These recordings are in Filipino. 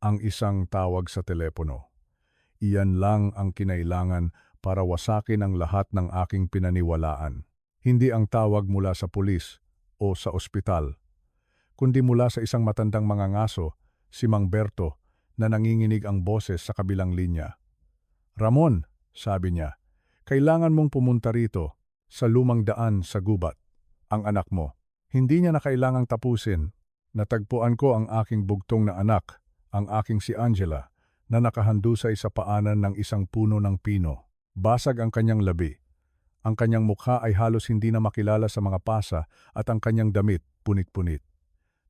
ang isang tawag sa telepono. Iyan lang ang kinailangan para wasakin ang lahat ng aking pinaniwalaan. Hindi ang tawag mula sa pulis o sa ospital, kundi mula sa isang matandang mangangaso, si Mang Berto, na nanginginig ang boses sa kabilang linya. "Ramon," sabi niya, "kailangan mong pumunta rito, sa lumang daan sa gubat. Ang anak mo." Hindi niya na kailangang tapusin. Natagpuan ko ang aking bugtong na anak, ang aking si Angela, na nakahandusay sa paanan ng isang puno ng pino. Basag ang kanyang labi. Ang kanyang mukha ay halos hindi na makilala sa mga pasa at ang kanyang damit punit-punit.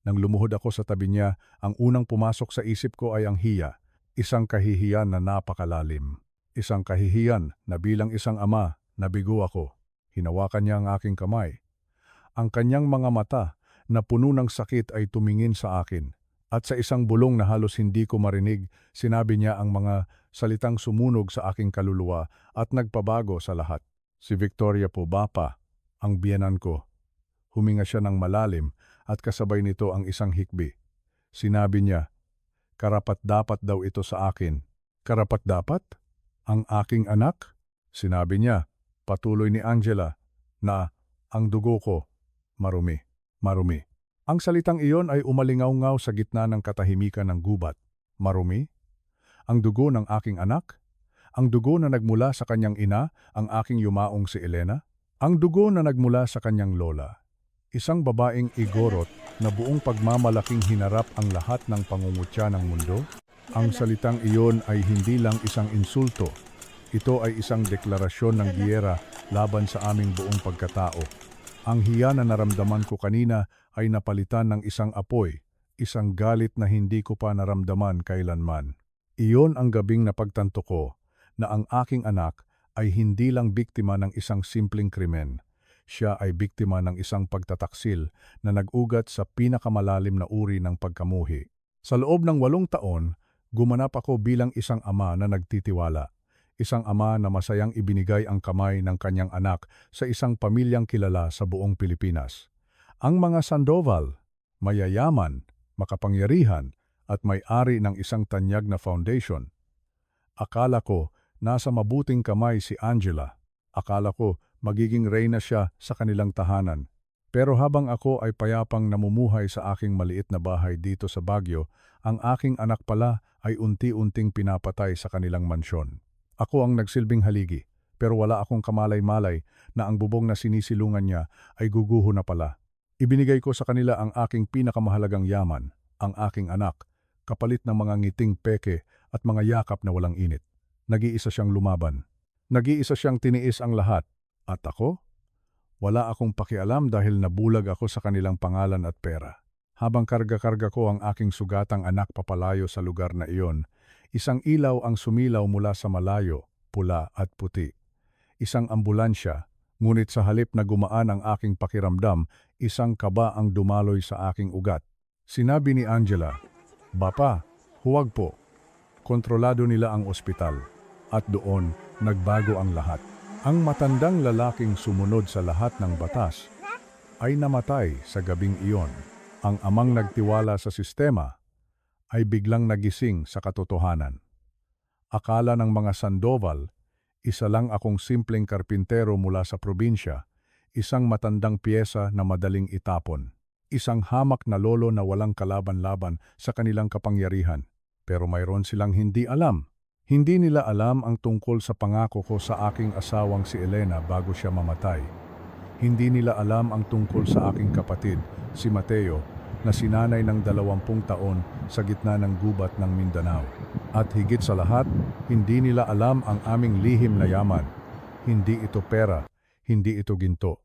Nang lumuhod ako sa tabi niya, ang unang pumasok sa isip ko ay ang hiya, isang kahihiyan na napakalalim. Isang kahihiyan na bilang isang ama, nabigo ako. Hinawakan niya ang aking kamay. Ang kanyang mga mata na puno ng sakit ay tumingin sa akin. At sa isang bulong na halos hindi ko marinig, sinabi niya ang mga salitang sumunog sa aking kaluluwa at nagpabago sa lahat. "Si Victoria po, Bapa, ang biyenan ko." Huminga siya ng malalim at kasabay nito ang isang hikbi. Sinabi niya, "Karapat-dapat daw ito sa akin." "Karapat-dapat? Ang aking anak?" Sinabi niya, patuloy ni Angela, na ang dugo ko, marumi, marumi. Ang salitang iyon ay umalingaw-ngaw sa gitna ng katahimikan ng gubat. Marumi? Ang dugo ng aking anak? Ang dugo na nagmula sa kanyang ina, ang aking yumaong si Elena? Ang dugo na nagmula sa kanyang lola? Isang babaeng igorot na buong pagmamalaking hinarap ang lahat ng pangungutya ng mundo? Ang salitang iyon ay hindi lang isang insulto. Ito ay isang deklarasyon ng giyera laban sa aming buong pagkatao. Ang hiya na naramdaman ko kanina ay napalitan ng isang apoy, isang galit na hindi ko pa naramdaman kailanman. Iyon ang gabing napagtanto ko na ang aking anak ay hindi lang biktima ng isang simpleng krimen. Siya ay biktima ng isang pagtataksil na nag-ugat sa pinakamalalim na uri ng pagkamuhi. Sa loob ng 8 taon, gumanap ako bilang isang ama na nagtitiwala. Isang ama na masayang ibinigay ang kamay ng kanyang anak sa isang pamilyang kilala sa buong Pilipinas. Ang mga Sandoval, mayayaman, makapangyarihan, at may-ari ng isang tanyag na foundation. Akala ko nasa mabuting kamay si Angela. Akala ko magiging reyna siya sa kanilang tahanan. Pero habang ako ay payapang namumuhay sa aking maliit na bahay dito sa Baguio, ang aking anak pala ay unti-unting pinapatay sa kanilang mansyon. Ako ang nagsilbing haligi, pero wala akong kamalay-malay na ang bubong na sinisilungan niya ay guguho na pala. Ibinigay ko sa kanila ang aking pinakamahalagang yaman, ang aking anak, kapalit ng mga ngiting peke at mga yakap na walang init. Nag-iisa siyang lumaban. Nag-iisa siyang tiniis ang lahat. At ako? Wala akong pakialam dahil nabulag ako sa kanilang pangalan at pera. Habang karga-karga ko ang aking sugatang anak papalayo sa lugar na iyon, isang ilaw ang sumilaw mula sa malayo, pula at puti. Isang ambulansya, ngunit sa halip na gumaan ang aking pakiramdam, isang kaba ang dumaloy sa aking ugat. Sinabi ni Angela, "Bapa, huwag po." Kontrolado nila ang ospital. At doon, nagbago ang lahat. Ang matandang lalaking sumunod sa lahat ng batas ay namatay sa gabing iyon. Ang amang nagtiwala sa sistema ay biglang nagising sa katotohanan. Akala ng mga Sandoval, isa lang akong simpleng karpintero mula sa probinsya, isang matandang piyesa na madaling itapon, isang hamak na lolo na walang kalaban-laban sa kanilang kapangyarihan. Pero mayroon silang hindi alam. Hindi nila alam ang tungkol sa pangako ko sa aking asawang si Elena bago siya mamatay. Hindi nila alam ang tungkol sa aking kapatid, si Mateo, na sinanay ng 20 taon sa gitna ng gubat ng Mindanao. At higit sa lahat, hindi nila alam ang aming lihim na yaman. Hindi ito pera, hindi ito ginto.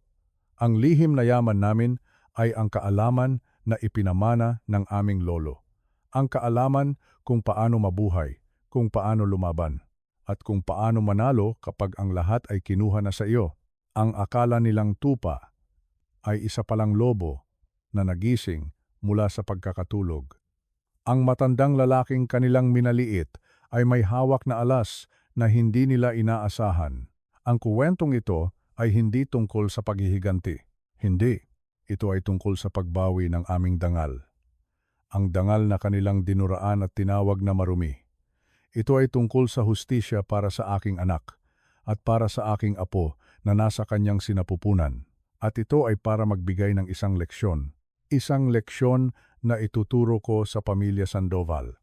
Ang lihim na yaman namin ay ang kaalaman na ipinamana ng aming lolo. Ang kaalaman kung paano mabuhay, kung paano lumaban, at kung paano manalo kapag ang lahat ay kinuha na sa iyo. Ang akala nilang tupa ay isa palang lobo na nagising mula sa pagkakatulog. Ang matandang lalaking kanilang minaliit ay may hawak na alas na hindi nila inaasahan. Ang kuwentong ito ay hindi tungkol sa paghihiganti. Hindi. Ito ay tungkol sa pagbawi ng aming dangal. ang dangal na kanilang dinuraan at tinawag na marumi. Ito ay tungkol sa hustisya para sa aking anak at para sa aking apo na nasa kanyang sinapupunan. At ito ay para magbigay ng isang leksyon. Isang leksyon na ituturo ko sa pamilya Sandoval.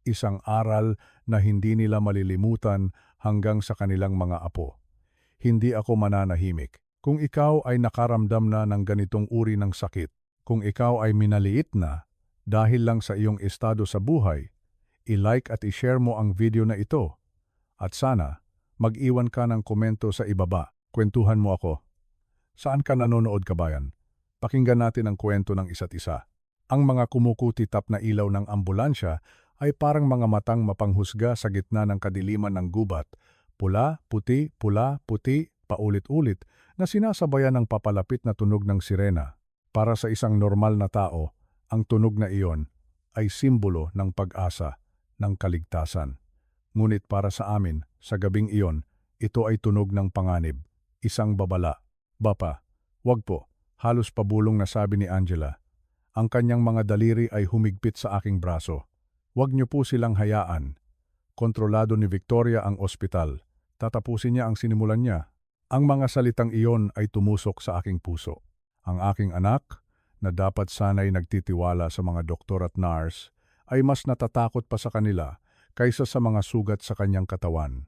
Isang aral na hindi nila malilimutan hanggang sa kanilang mga apo. Hindi ako mananahimik. Kung ikaw ay nakaramdam na ng ganitong uri ng sakit, kung ikaw ay minaliit na dahil lang sa iyong estado sa buhay, i-like at i-share mo ang video na ito. At sana, mag-iwan ka ng komento sa ibaba. Kwentuhan mo ako. Saan ka nanonood, kabayan? Pakinggan natin ang kwento ng isa't isa. Ang mga kumukutitap na ilaw ng ambulansya ay parang mga matang mapanghusga sa gitna ng kadiliman ng gubat. Pula, puti, paulit-ulit na sinasabayan ng papalapit na tunog ng sirena. Para sa isang normal na tao, ang tunog na iyon ay simbolo ng pag-asa, ng kaligtasan. Ngunit para sa amin, sa gabing iyon, ito ay tunog ng panganib, isang babala. Bapa, wag po, halos pabulong na sabi ni Angela. Ang kanyang mga daliri ay humigpit sa aking braso. Wag niyo po silang hayaan. Kontrolado ni Victoria ang ospital. Tatapusin niya ang sinimulan niya. Ang mga salitang iyon ay tumusok sa aking puso. Ang aking anak, na dapat sana'y nagtitiwala sa mga doktor at nurse, ay mas natatakot pa sa kanila kaysa sa mga sugat sa kanyang katawan.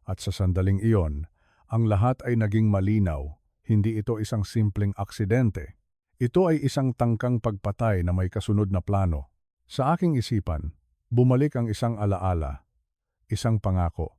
At sa sandaling iyon, ang lahat ay naging malinaw. Hindi ito isang simpleng aksidente. Ito ay isang tangkang pagpatay na may kasunod na plano. Sa aking isipan, bumalik ang isang alaala, isang pangako.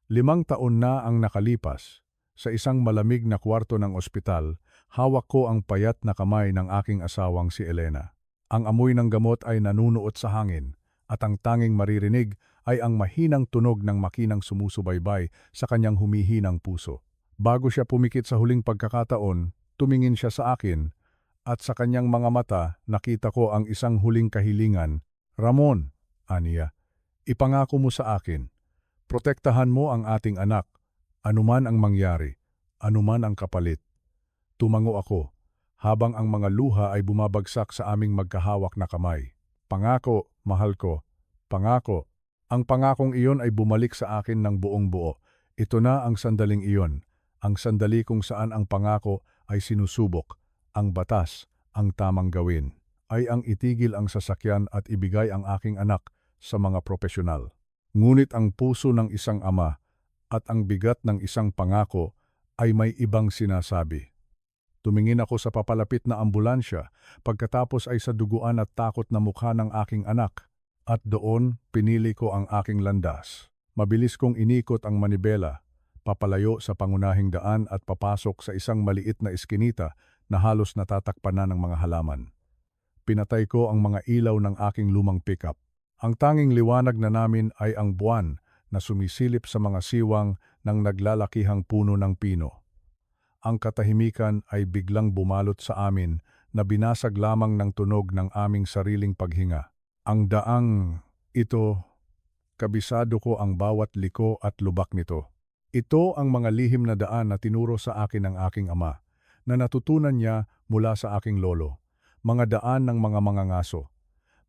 5 taon na ang nakalipas. Sa isang malamig na kwarto ng ospital, hawak ko ang payat na kamay ng aking asawang si Elena. Ang amoy ng gamot ay nanunuot sa hangin, at ang tanging maririnig ay ang mahinang tunog ng makinang sumusubaybay sa kanyang humihinang puso. Bago siya pumikit sa huling pagkakataon, tumingin siya sa akin, at sa kanyang mga mata nakita ko ang isang huling kahilingan. Ramon, aniya, ipangako mo sa akin. Protektahan mo ang ating anak, anuman ang mangyari, anuman ang kapalit. Tumango ako, habang ang mga luha ay bumabagsak sa aming magkahawak na kamay. Pangako, mahal ko, pangako. Ang pangakong iyon ay bumalik sa akin ng buong buo. Ito na ang sandaling iyon, ang sandali kung saan ang pangako ay sinusubok, ang batas, ang tamang gawin, ay ang itigil ang sasakyan at ibigay ang aking anak sa mga profesional. Ngunit ang puso ng isang ama at ang bigat ng isang pangako ay may ibang sinasabi. Tumingin ako sa papalapit na ambulansya, pagkatapos ay sa duguan at takot na mukha ng aking anak. At doon, pinili ko ang aking landas. Mabilis kong inikot ang manibela, papalayo sa pangunahing daan at papasok sa isang maliit na eskinita na halos natatakpan na ng mga halaman. Pinatay ko ang mga ilaw ng aking lumang pickup. Ang tanging liwanag na namin ay ang buwan na sumisilip sa mga siwang ng naglalakihang puno ng pino. Ang katahimikan ay biglang bumalot sa amin na binasag lamang ng tunog ng aming sariling paghinga. Ang daang ito, kabisado ko ang bawat liko at lubak nito. Ito ang mga lihim na daan na tinuro sa akin ng aking ama, na natutunan niya mula sa aking lolo. Mga daan ng mga mangangaso.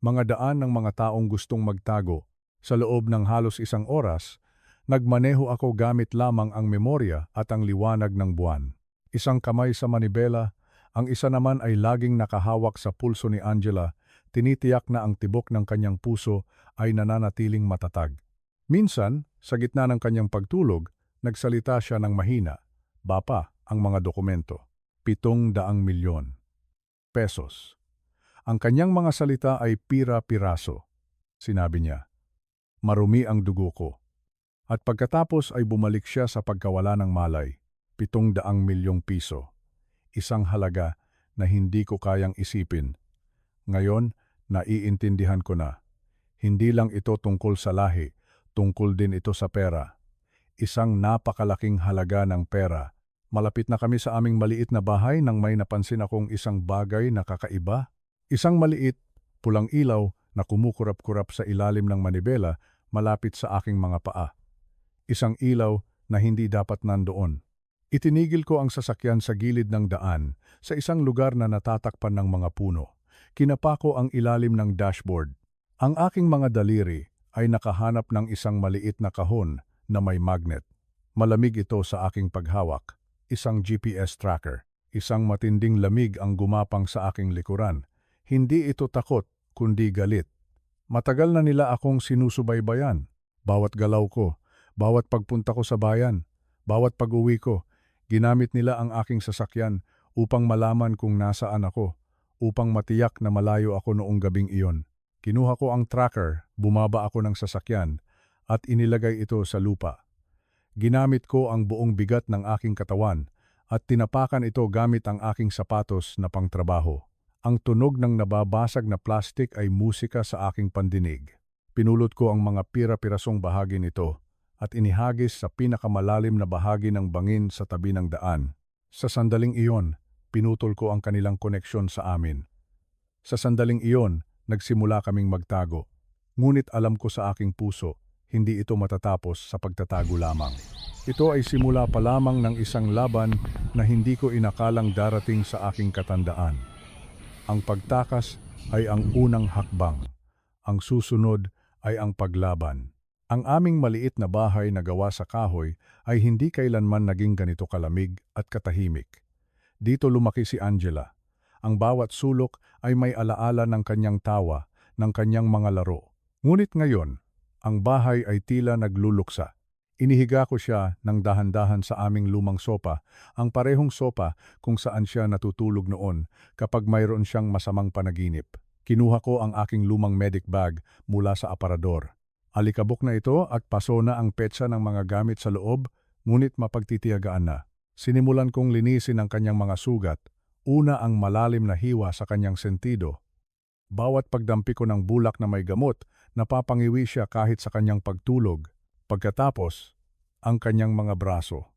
Mga daan ng mga taong gustong magtago. Sa loob ng halos 1 oras, nagmaneho ako gamit lamang ang memorya at ang liwanag ng buwan. Isang kamay sa manibela, ang isa naman ay laging nakahawak sa pulso ni Angela, tinitiyak na ang tibok ng kanyang puso ay nananatiling matatag. Minsan, sa gitna ng kanyang pagtulog, nagsalita siya ng mahina. Bapa, ang mga dokumento. 700 milyon pesos. Ang kanyang mga salita ay pira-piraso. Sinabi niya, marumi ang dugo ko. At pagkatapos ay bumalik siya sa pagkawala ng malay, 700 milyong piso. Isang halaga na hindi ko kayang isipin. Ngayon, naiintindihan ko na. Hindi lang ito tungkol sa lahi, tungkol din ito sa pera. Isang napakalaking halaga ng pera. Malapit na kami sa aming maliit na bahay nang may napansin akong isang bagay na kakaiba. Isang maliit, pulang ilaw na kumukurap-kurap sa ilalim ng manibela malapit sa aking mga paa. Isang ilaw na hindi dapat nandoon. Itinigil ko ang sasakyan sa gilid ng daan sa isang lugar na natatakpan ng mga puno. Kinapa ko ang ilalim ng dashboard. Ang aking mga daliri ay nakahanap ng isang maliit na kahon na may magnet. Malamig ito sa aking paghawak. Isang GPS tracker. Isang matinding lamig ang gumapang sa aking likuran. Hindi ito takot, kundi galit. Matagal na nila akong sinusubaybayan. Bawat galaw ko, bawat pagpunta ko sa bayan, bawat pag-uwi ko, ginamit nila ang aking sasakyan upang malaman kung nasaan ako, upang matiyak na malayo ako noong gabing iyon. Kinuha ko ang tracker, bumaba ako ng sasakyan, at inilagay ito sa lupa. Ginamit ko ang buong bigat ng aking katawan at tinapakan ito gamit ang aking sapatos na pangtrabaho. Ang tunog ng nababasag na plastik ay musika sa aking pandinig. Pinulot ko ang mga pira-pirasong bahagi nito at inihagis sa pinakamalalim na bahagi ng bangin sa tabi ng daan. Sa sandaling iyon, pinutol ko ang kanilang koneksyon sa amin. Sa sandaling iyon, nagsimula kaming magtago. Ngunit alam ko sa aking puso, hindi ito matatapos sa pagtatago lamang. Ito ay simula pa lamang ng isang laban na hindi ko inakalang darating sa aking katandaan. Ang pagtakas ay ang unang hakbang. Ang susunod ay ang paglaban. Ang aming maliit na bahay na gawa sa kahoy ay hindi kailanman naging ganito kalamig at katahimik. Dito lumaki si Angela. Ang bawat sulok ay may alaala ng kanyang tawa, ng kanyang mga laro. Ngunit ngayon, ang bahay ay tila nagluluksa. Inihiga ko siya ng dahan-dahan sa aming lumang sopa, ang parehong sopa kung saan siya natutulog noon kapag mayroon siyang masamang panaginip. Kinuha ko ang aking lumang medic bag mula sa aparador. Alikabok na ito at paso na ang petsa ng mga gamit sa loob, ngunit mapagtitiyagaan na. Sinimulan kong linisin ang kanyang mga sugat. Una ang malalim na hiwa sa kanyang sentido. Bawat pagdampi ko ng bulak na may gamot, napapangiwi siya kahit sa kanyang pagtulog. Pagkatapos, ang kanyang mga braso,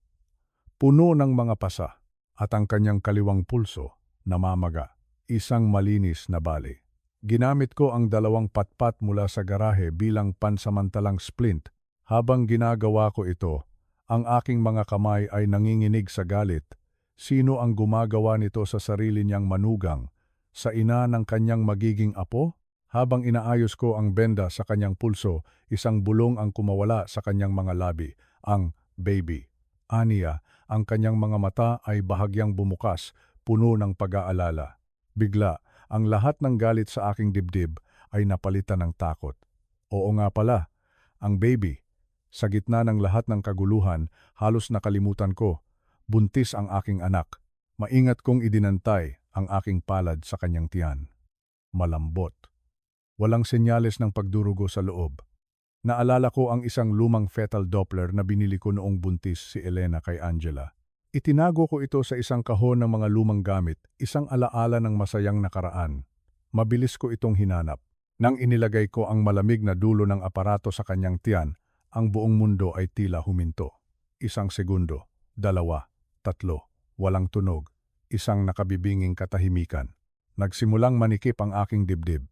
puno ng mga pasa, at ang kanyang kaliwang pulso, namamaga, isang malinis na bali. Ginamit ko ang 2 patpat mula sa garahe bilang pansamantalang splint. Habang ginagawa ko ito, ang aking mga kamay ay nanginginig sa galit. Sino ang gumagawa nito sa sarili niyang manugang, sa ina ng kanyang magiging apo? Habang inaayos ko ang benda sa kanyang pulso, isang bulong ang kumawala sa kanyang mga labi, ang baby. Aniya, ang kanyang mga mata ay bahagyang bumukas, puno ng pag-aalala. Bigla, ang lahat ng galit sa aking dibdib ay napalitan ng takot. Oo nga pala, ang baby. Sa gitna ng lahat ng kaguluhan, halos nakalimutan ko. Buntis ang aking anak. Maingat kong idinantay ang aking palad sa kanyang tiyan. Malambot. Walang senyales ng pagdurugo sa loob. Naalala ko ang isang lumang fetal Doppler na binili ko noong buntis si Elena kay Angela. Itinago ko ito sa isang kahon ng mga lumang gamit, isang alaala ng masayang nakaraan. Mabilis ko itong hinanap. Nang inilagay ko ang malamig na dulo ng aparato sa kanyang tiyan, ang buong mundo ay tila huminto. 1 segundo, 2, 3, walang tunog, isang nakabibinging katahimikan. Nagsimulang manikip ang aking dibdib.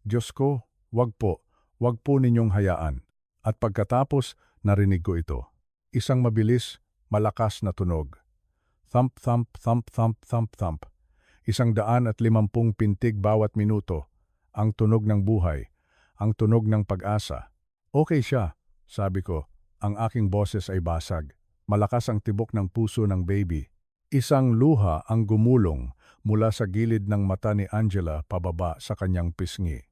Diyos ko, wag po ninyong hayaan. At pagkatapos, narinig ko ito. Isang mabilis, malakas na tunog. Thump, thump, thump, thump, thump, thump. 150 pintig bawat minuto. Ang tunog ng buhay. Ang tunog ng pag-asa. Okay siya, sabi ko. Ang aking boses ay basag. Malakas ang tibok ng puso ng baby. Isang luha ang gumulong mula sa gilid ng mata ni Angela pababa sa kanyang pisngi.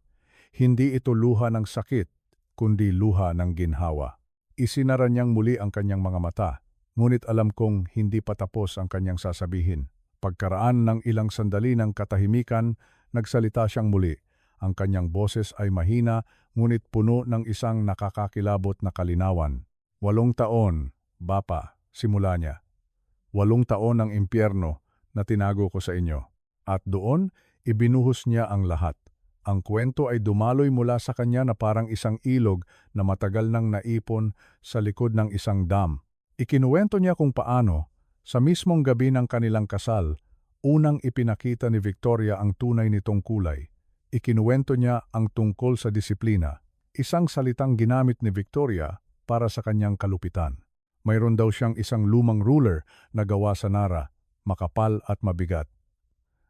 Hindi ito luha ng sakit, kundi luha ng ginhawa. Isinara niyang muli ang kanyang mga mata, ngunit alam kong hindi pa tapos ang kanyang sasabihin. Pagkaraan ng ilang sandali ng katahimikan, nagsalita siyang muli. Ang kanyang boses ay mahina, ngunit puno ng isang nakakakilabot na kalinawan. 8 taon, Bapa, simula niya. 8 taon ng impyerno na tinago ko sa inyo. At doon, ibinuhos niya ang lahat. Ang kwento ay dumaloy mula sa kanya na parang isang ilog na matagal nang naipon sa likod ng isang dam. Ikinuwento niya kung paano, sa mismong gabi ng kanilang kasal, unang ipinakita ni Victoria ang tunay nitong kulay. Ikinuwento niya ang tungkol sa disiplina, isang salitang ginamit ni Victoria para sa kanyang kalupitan. Mayroon daw siyang isang lumang ruler na gawa sa Nara, makapal at mabigat.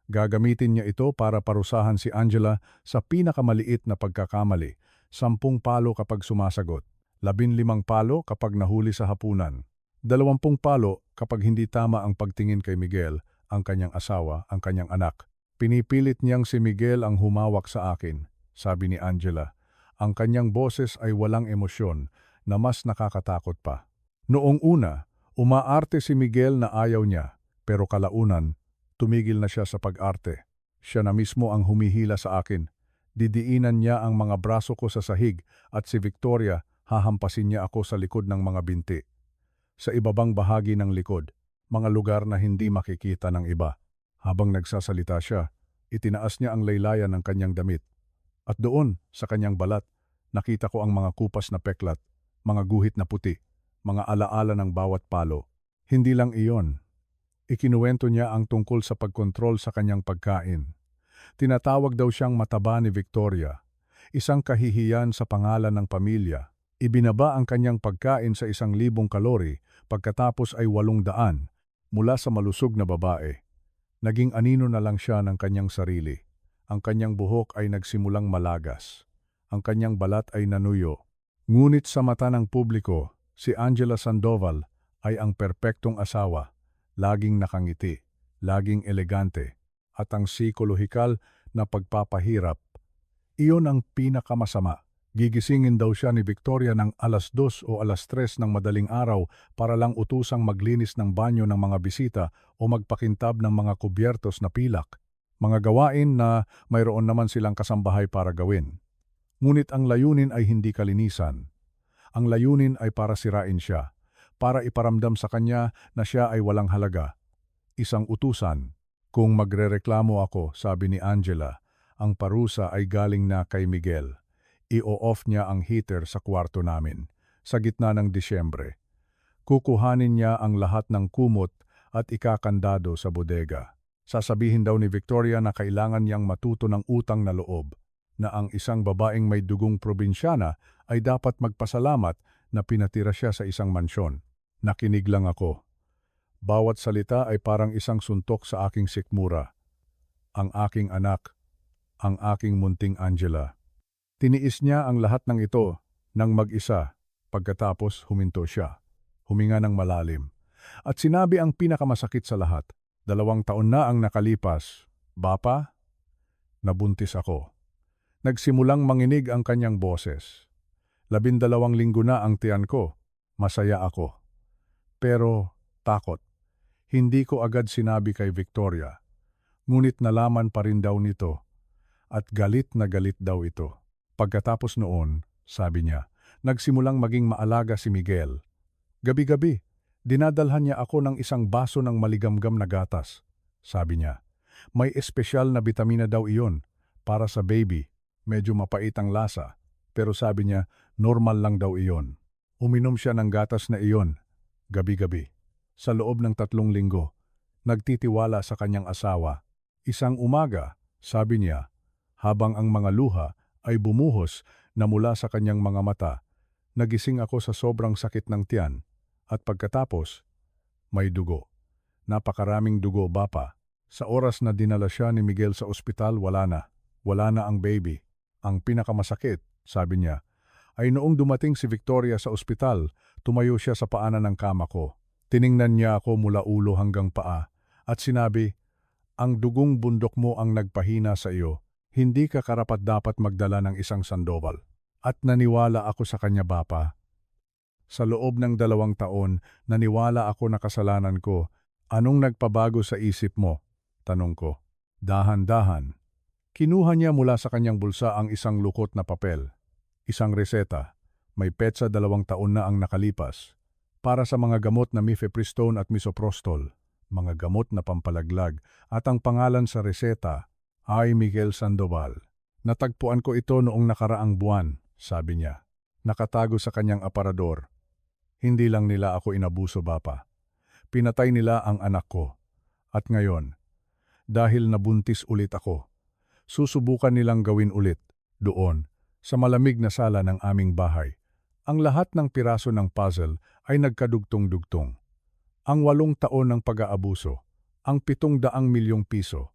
Gagamitin niya ito para parusahan si Angela sa pinakamaliit na pagkakamali, 10 palo kapag sumasagot, 15 palo kapag nahuli sa hapunan, 20 palo kapag hindi tama ang pagtingin kay Miguel, ang kanyang asawa, ang kanyang anak. Pinipilit niyang si Miguel ang humawak sa akin, sabi ni Angela. Ang kanyang boses ay walang emosyon na mas nakakatakot pa. Noong una, umaarte si Miguel na ayaw niya, pero kalaunan, tumigil na siya sa pag-arte. Siya na mismo ang humihila sa akin. Didiinan niya ang mga braso ko sa sahig at si Victoria hahampasin niya ako sa likod ng mga binti. Sa ibabang bahagi ng likod, mga lugar na hindi makikita ng iba. Habang nagsasalita siya, itinaas niya ang laylayan ng kanyang damit. At doon, sa kanyang balat, nakita ko ang mga kupas na peklat, mga guhit na puti, mga alaala ng bawat palo. Hindi lang iyon. Ikinuwento niya ang tungkol sa pagkontrol sa kanyang pagkain. Tinatawag daw siyang mataba ni Victoria, isang kahihiyan sa pangalan ng pamilya. Ibinaba ang kanyang pagkain sa 1,000 kalori pagkatapos ay 800 mula sa malusog na babae. Naging anino na lang siya ng kanyang sarili. Ang kanyang buhok ay nagsimulang malagas. Ang kanyang balat ay nanuyo. Ngunit sa mata ng publiko, si Angela Sandoval ay ang perpektong asawa. Laging nakangiti, laging elegante, at ang psikolohikal na pagpapahirap. Iyon ang pinakamasama. Gigisingin daw siya ni Victoria ng 2:00 o 3:00 ng madaling araw para lang utusang maglinis ng banyo ng mga bisita o magpakintab ng mga kubyertos na pilak. Mga gawain na mayroon naman silang kasambahay para gawin. Ngunit ang layunin ay hindi kalinisan. Ang layunin ay para sirain siya, para iparamdam sa kanya na siya ay walang halaga. Isang utusan. Kung magrereklamo ako, sabi ni Angela, ang parusa ay galing na kay Miguel. I-o-off niya ang heater sa kwarto namin, sa gitna ng Disyembre. Kukuhanin niya ang lahat ng kumot at ikakandado sa bodega. Sasabihin daw ni Victoria na kailangan niyang matuto ng utang na loob, na ang isang babaeng may dugong probinsyana ay dapat magpasalamat na pinatira siya sa isang mansyon. Nakinig lang ako. Bawat salita ay parang isang suntok sa aking sikmura. Ang aking anak, ang aking munting Angela. Tiniis niya ang lahat ng ito nang mag-isa. Pagkatapos huminto siya. Huminga ng malalim. At sinabi ang pinakamasakit sa lahat. 2 taon na ang nakalipas. Bapa? Nabuntis ako. Nagsimulang manginig ang kanyang boses. 12 linggo na ang tiyan ko. Masaya ako. Pero takot. Hindi ko agad sinabi kay Victoria. Ngunit nalaman pa rin daw nito. At galit na galit daw ito. Pagkatapos noon, sabi niya, nagsimulang maging maalaga si Miguel. Gabi-gabi, dinadalhan niya ako ng isang baso ng maligamgam na gatas. Sabi niya, may espesyal na bitamina daw iyon para sa baby. Medyo mapait ang lasa, pero sabi niya, normal lang daw iyon. Uminom siya ng gatas na iyon, gabi-gabi. Sa loob ng 3 linggo, nagtitiwala sa kanyang asawa. Isang umaga, sabi niya, habang ang mga luha ay bumuhos na mula sa kanyang mga mata, nagising ako sa sobrang sakit ng tiyan, at pagkatapos, may dugo. Napakaraming dugo, Bapa. Sa oras na dinala siya ni Miguel sa ospital, wala na. Wala na ang baby. Ang pinakamasakit, sabi niya, ay noong dumating si Victoria sa ospital, tumayo siya sa paanan ng kama ko. Tiningnan niya ako mula ulo hanggang paa, at sinabi, ang dugong bundok mo ang nagpahina sa iyo. Hindi ka karapat-dapat magdala ng isang Sandoval. At naniwala ako sa kanya, Bapa. Sa loob ng 2 taon, naniwala ako na kasalanan ko. Anong nagpabago sa isip mo? Tanong ko. Dahan-dahan. Kinuha niya mula sa kanyang bulsa ang isang lukot na papel. Isang reseta. May petsa 2 taon na ang nakalipas. Para sa mga gamot na mifepristone at misoprostol. Mga gamot na pampalaglag. At ang pangalan sa reseta ay Miguel Sandoval. Natagpuan ko ito noong nakaraang buwan, sabi niya. Nakatago sa kanyang aparador. Hindi lang nila ako inabuso, Bapa. Pinatay nila ang anak ko. At ngayon, dahil nabuntis ulit ako, susubukan nilang gawin ulit, doon, sa malamig na sala ng aming bahay. Ang lahat ng piraso ng puzzle ay nagkadugtong-dugtong. Ang 8 taon ng pag-aabuso, ang 700 milyong piso,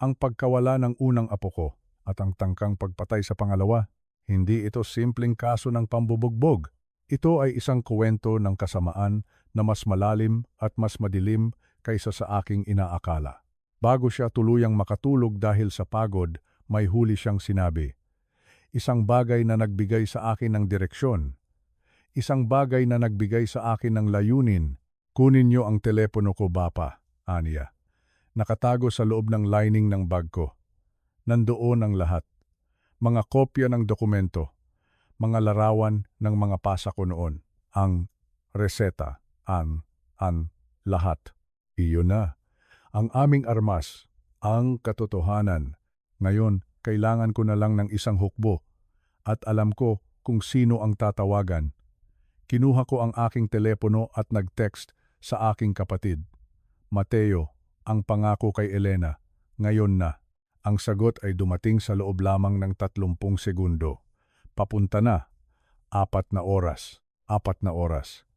Ang pagkawala ng unang apo ko at ang tangkang pagpatay sa pangalawa, hindi ito simpleng kaso ng pambubugbog. Ito ay isang kuwento ng kasamaan na mas malalim at mas madilim kaysa sa aking inaakala. Bago siya tuluyang makatulog dahil sa pagod, may huli siyang sinabi. Isang bagay na nagbigay sa akin ng direksyon. Isang bagay na nagbigay sa akin ng layunin. Kunin niyo ang telepono ko, Bapa, aniya. Nakatago sa loob ng lining ng bag ko. Nandoon ang lahat. Mga kopya ng dokumento, mga larawan ng mga pasa ko noon, ang reseta, ang lahat. Iyon na. Ang aming armas, ang katotohanan. Ngayon, kailangan ko na lang ng isang hukbo at alam ko kung sino ang tatawagan. Kinuha ko ang aking telepono at nag-text sa aking kapatid. Mateo, ang pangako kay Elena, ngayon na. Ang sagot ay dumating sa loob lamang ng 30 segundo. Papunta na. 4 na oras. 4 na oras.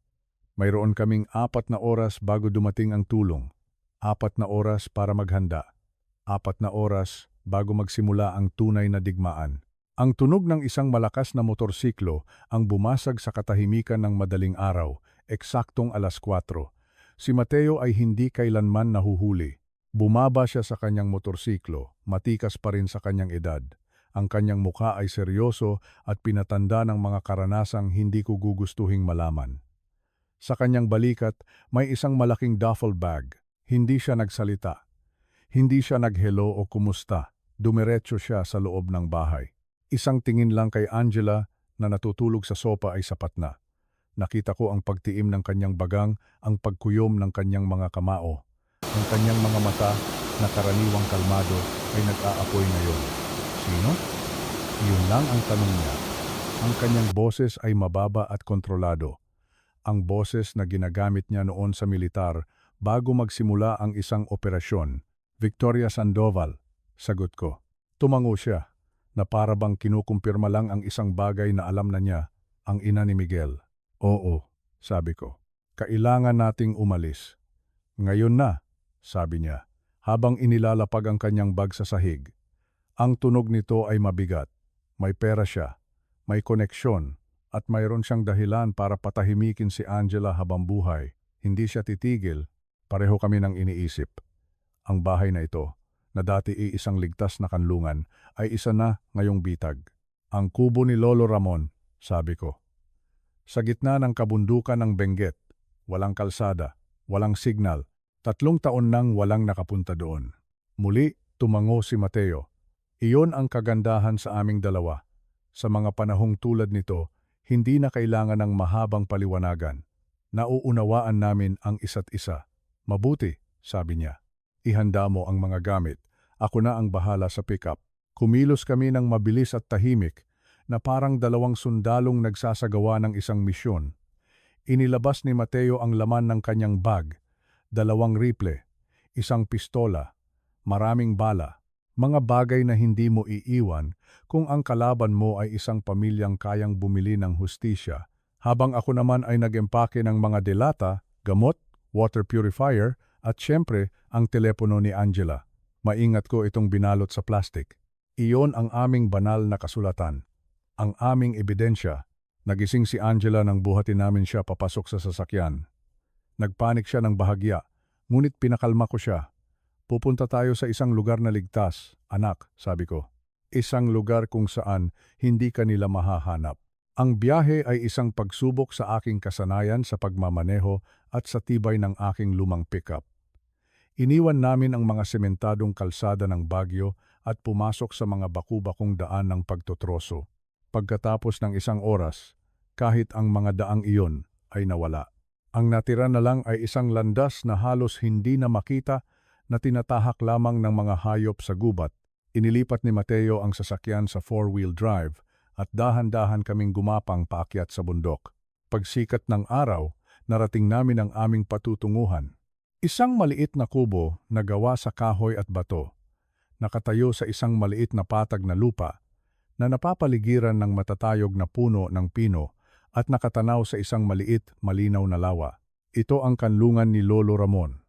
Mayroon kaming 4 na oras bago dumating ang tulong. 4 na oras para maghanda. 4 na oras bago magsimula ang tunay na digmaan. Ang tunog ng isang malakas na motorsiklo ang bumasag sa katahimikan ng madaling araw, eksaktong 4:00. Si Mateo ay hindi kailanman nahuhuli. Bumaba siya sa kanyang motorsiklo, matikas pa rin sa kanyang edad. Ang kanyang mukha ay seryoso at pinatanda ng mga karanasang hindi ko gugustuhing malaman. Sa kanyang balikat, may isang malaking duffel bag. Hindi siya nagsalita. Hindi siya naghello o kumusta. Dumiretso siya sa loob ng bahay. Isang tingin lang kay Angela na natutulog sa sopa ay sapat na. Nakita ko ang pagtiim ng kanyang bagang, ang pagkuyom ng kanyang mga kamao. Ang kanyang mga mata na karaniwang kalmado ay nag-aapoy ngayon. Sino? Iyon lang ang tanong niya. Ang kanyang boses ay mababa at kontrolado. Ang boses na ginagamit niya noon sa militar bago magsimula ang isang operasyon. Victoria Sandoval, sagot ko. Tumango siya, na para bang kinukumpirma lang ang isang bagay na alam na niya, ang ina ni Miguel. Oo, sabi ko. Kailangan nating umalis. Ngayon na, sabi niya, habang inilalapag ang kanyang bag sa sahig. Ang tunog nito ay mabigat. May pera siya, may koneksyon, at mayroon siyang dahilan para patahimikin si Angela habang buhay. Hindi siya titigil, pareho kami nang iniisip. Ang bahay na ito, na dati iisang ligtas na kanlungan, ay isa na ngayong bitag. Ang kubo ni Lolo Ramon, sabi ko. Sa gitna ng kabundukan ng Benguet, walang kalsada, walang signal, 3 taon nang walang nakapunta doon. Muli, tumango si Mateo. Iyon ang kagandahan sa aming dalawa. Sa mga panahong tulad nito, hindi na kailangan ng mahabang paliwanagan. Nauunawaan namin ang isa't isa. Mabuti, sabi niya. Ihanda mo ang mga gamit. Ako na ang bahala sa pickup. Kumilos kami ng mabilis at tahimik na parang 2 sundalong nagsasagawa ng isang misyon. Inilabas ni Mateo ang laman ng kanyang bag. 2 rifle, 1 pistola, maraming bala, mga bagay na hindi mo iiwan kung ang kalaban mo ay isang pamilyang kayang bumili ng hustisya, habang ako naman ay nag-empake ng mga delata, gamot, water purifier, at syempre ang telepono ni Angela. Maingat ko itong binalot sa plastic. Iyon ang aming banal na kasulatan. Ang aming ebidensya. Nagising si Angela nang buhatin namin siya papasok sa sasakyan. Nagpanik siya ng bahagya, ngunit pinakalma ko siya. Pupunta tayo sa isang lugar na ligtas, anak, sabi ko. Isang lugar kung saan hindi ka nila mahahanap. Ang biyahe ay isang pagsubok sa aking kasanayan sa pagmamaneho at sa tibay ng aking lumang pickup. Iniwan namin ang mga sementadong kalsada ng Baguio at pumasok sa mga baku-bakong daan ng pagtotroso. Pagkatapos ng 1 oras, kahit ang mga daang iyon ay nawala. Ang natira na lang ay isang landas na halos hindi na makita na tinatahak lamang ng mga hayop sa gubat. Inilipat ni Mateo ang sasakyan sa 4-wheel drive at dahan-dahan kaming gumapang paakyat sa bundok. Pagsikat ng araw, narating namin ang aming patutunguhan. Isang maliit na kubo na gawa sa kahoy at bato, nakatayo sa isang maliit na patag na lupa na napapaligiran ng matatayog na puno ng pino at nakatanaw sa isang maliit, malinaw na lawa. Ito ang kanlungan ni Lolo Ramon.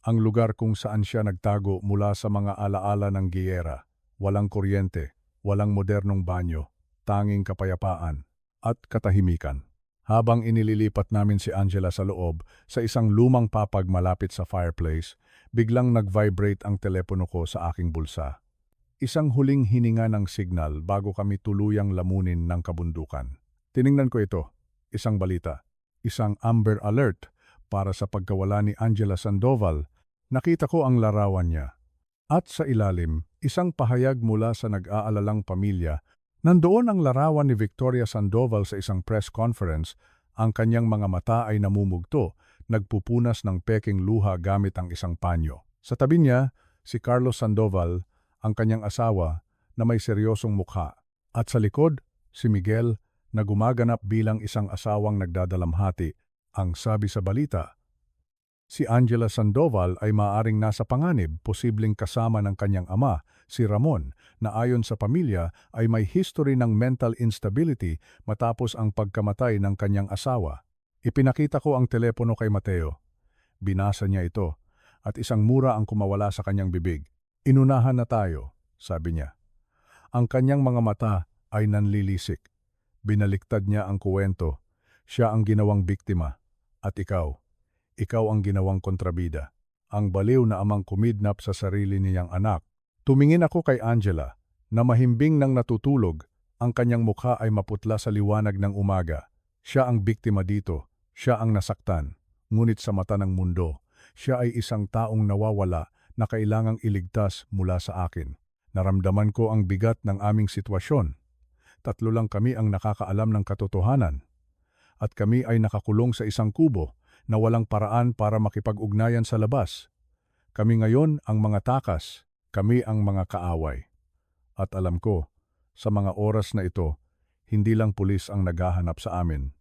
ang lugar kung saan siya nagtago mula sa mga alaala ng giyera. Walang kuryente, walang modernong banyo, tanging kapayapaan at katahimikan. Habang inililipat namin si Angela sa loob, sa isang lumang papag malapit sa fireplace, biglang nag-vibrate ang telepono ko sa aking bulsa. Isang huling hininga ng signal bago kami tuluyang lamunin ng kabundukan. Tiningnan ko ito, isang balita, isang Amber Alert para sa pagkawala ni Angela Sandoval. Nakita ko ang larawan niya. At sa ilalim, isang pahayag mula sa nag-aalalang pamilya. Nandoon ang larawan ni Victoria Sandoval sa isang press conference, ang kanyang mga mata ay namumugto, nagpupunas ng peking luha gamit ang isang panyo. Sa tabi niya, si Carlos Sandoval, ang kanyang asawa, na may seryosong mukha. At sa likod, si Miguel, na gumaganap bilang isang asawang nagdadalamhati. Ang sabi sa balita, si Angela Sandoval ay maaaring nasa panganib, posibleng kasama ng kanyang ama, si Ramon, na ayon sa pamilya ay may history ng mental instability matapos ang pagkamatay ng kanyang asawa. Ipinakita ko ang telepono kay Mateo. Binasa niya ito at isang mura ang kumawala sa kanyang bibig. Inunahan na tayo, sabi niya. Ang kanyang mga mata ay nanlilisik. Binaliktad niya ang kuwento. Siya ang ginawang biktima. At ikaw ang ginawang kontrabida. Ang baliw na amang kumidnap sa sarili niyang anak. Tumingin ako kay Angela, na mahimbing nang natutulog, ang kanyang mukha ay maputla sa liwanag ng umaga. Siya ang biktima dito, siya ang nasaktan, ngunit sa mata ng mundo, siya ay isang taong nawawala na kailangang iligtas mula sa akin. Naramdaman ko ang bigat ng aming sitwasyon. 3 lang kami ang nakakaalam ng katotohanan. At kami ay nakakulong sa isang kubo na walang paraan para makipag-ugnayan sa labas. Kami ngayon ang mga takas. Kami ang mga kaaway. At alam ko, sa mga oras na ito, hindi lang pulis ang naghahanap sa amin.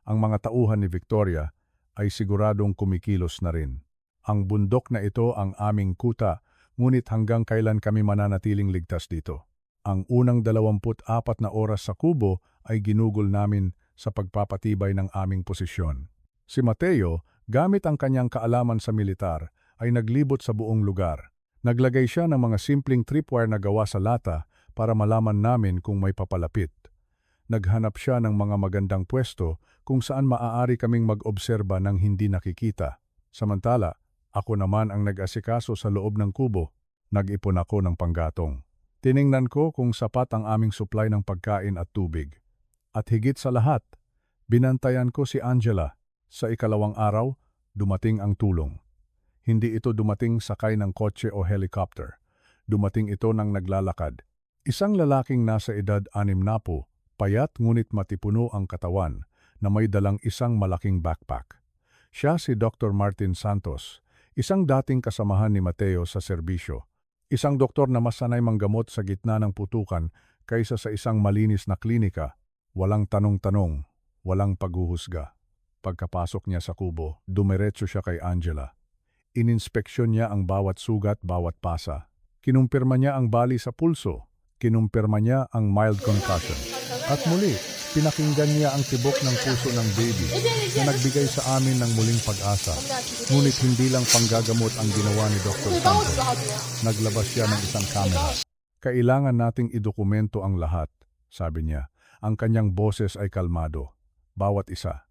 Ang mga tauhan ni Victoria ay siguradong kumikilos na rin. Ang bundok na ito ang aming kuta, ngunit hanggang kailan kami mananatiling ligtas dito? Ang unang 24 na oras sa kubo ay ginugol namin sa pagpapatibay ng aming posisyon. Si Mateo, gamit ang kanyang kaalaman sa militar, ay naglibot sa buong lugar. Naglagay siya ng mga simpleng tripwire na gawa sa lata para malaman namin kung may papalapit. Naghanap siya ng mga magandang pwesto kung saan maaari kaming mag-obserba ng hindi nakikita. Samantala, ako naman ang nag-asikaso sa loob ng kubo. Nag-ipon ako ng panggatong. Tiningnan ko kung sapat ang aming supply ng pagkain at tubig. At higit sa lahat, binantayan ko si Angela. Sa ikalawang araw, dumating ang tulong. Hindi ito dumating sakay ng kotse o helicopter. Dumating ito ng naglalakad. Isang lalaking nasa edad 60, payat ngunit matipuno ang katawan, na may dalang isang malaking backpack. Siya si Dr. Martin Santos, isang dating kasamahan ni Mateo sa serbisyo. Isang doktor na mas sanay manggamot sa gitna ng putukan kaysa sa isang malinis na klinika. Walang tanong-tanong, walang paghuhusga. Pagkapasok niya sa kubo, dumiretso siya kay Angela. Ininspeksyon niya ang bawat sugat, bawat pasa. Kinumpirma niya ang bali sa pulso. Kinumpirma niya ang mild concussion. At muli, pinakinggan niya ang tibok ng puso ng baby na nagbigay sa amin ng muling pag-asa. Ngunit hindi lang panggagamot ang ginawa ni Dr. Santos. Naglabas siya ng isang kamera. Kailangan nating idokumento ang lahat, sabi niya. Ang kanyang boses ay kalmado. Bawat isa.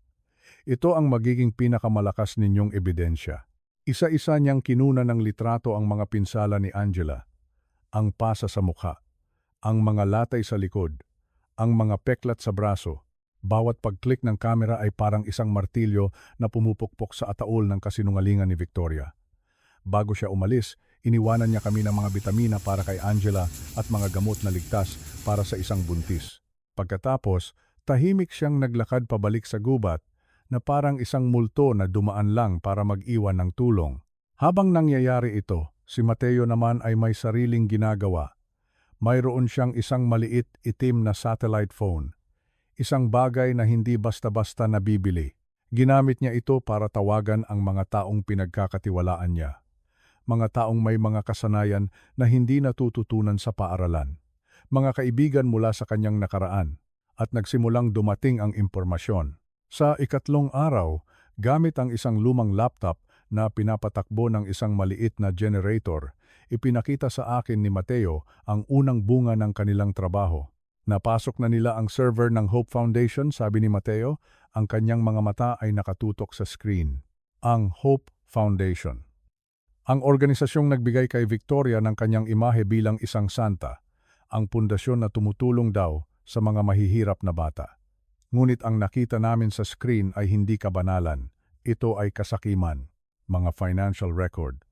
Ito ang magiging pinakamalakas ninyong ebidensya. Isa-isa niyang kinuna ng litrato ang mga pinsala ni Angela. Ang pasa sa mukha, ang mga latay sa likod, ang mga peklat sa braso. Bawat pag-click ng kamera ay parang isang martilyo na pumupukpok sa ataol ng kasinungalingan ni Victoria. Bago siya umalis, iniwanan niya kami ng mga bitamina para kay Angela at mga gamot na ligtas para sa isang buntis. Pagkatapos, tahimik siyang naglakad pabalik sa gubat na parang isang multo na dumaan lang para mag-iwan ng tulong. Habang nangyayari ito, si Mateo naman ay may sariling ginagawa. Mayroon siyang isang maliit itim na satellite phone. Isang bagay na hindi basta-basta nabibili. Ginamit niya ito para tawagan ang mga taong pinagkakatiwalaan niya. Mga taong may mga kasanayan na hindi natututunan sa paaralan. Mga kaibigan mula sa kanyang nakaraan. At nagsimulang dumating ang impormasyon. Sa ikatlong araw, gamit ang isang lumang laptop, na pinapatakbo ng isang maliit na generator, ipinakita sa akin ni Mateo ang unang bunga ng kanilang trabaho. Napasok na nila ang server ng Hope Foundation, sabi ni Mateo, ang kanyang mga mata ay nakatutok sa screen. Ang Hope Foundation. Ang organisasyong nagbigay kay Victoria ng kanyang imahe bilang isang santa, ang pundasyon na tumutulong daw sa mga mahihirap na bata. Ngunit ang nakita namin sa screen ay hindi kabanalan. Ito ay kasakiman, mga financial record,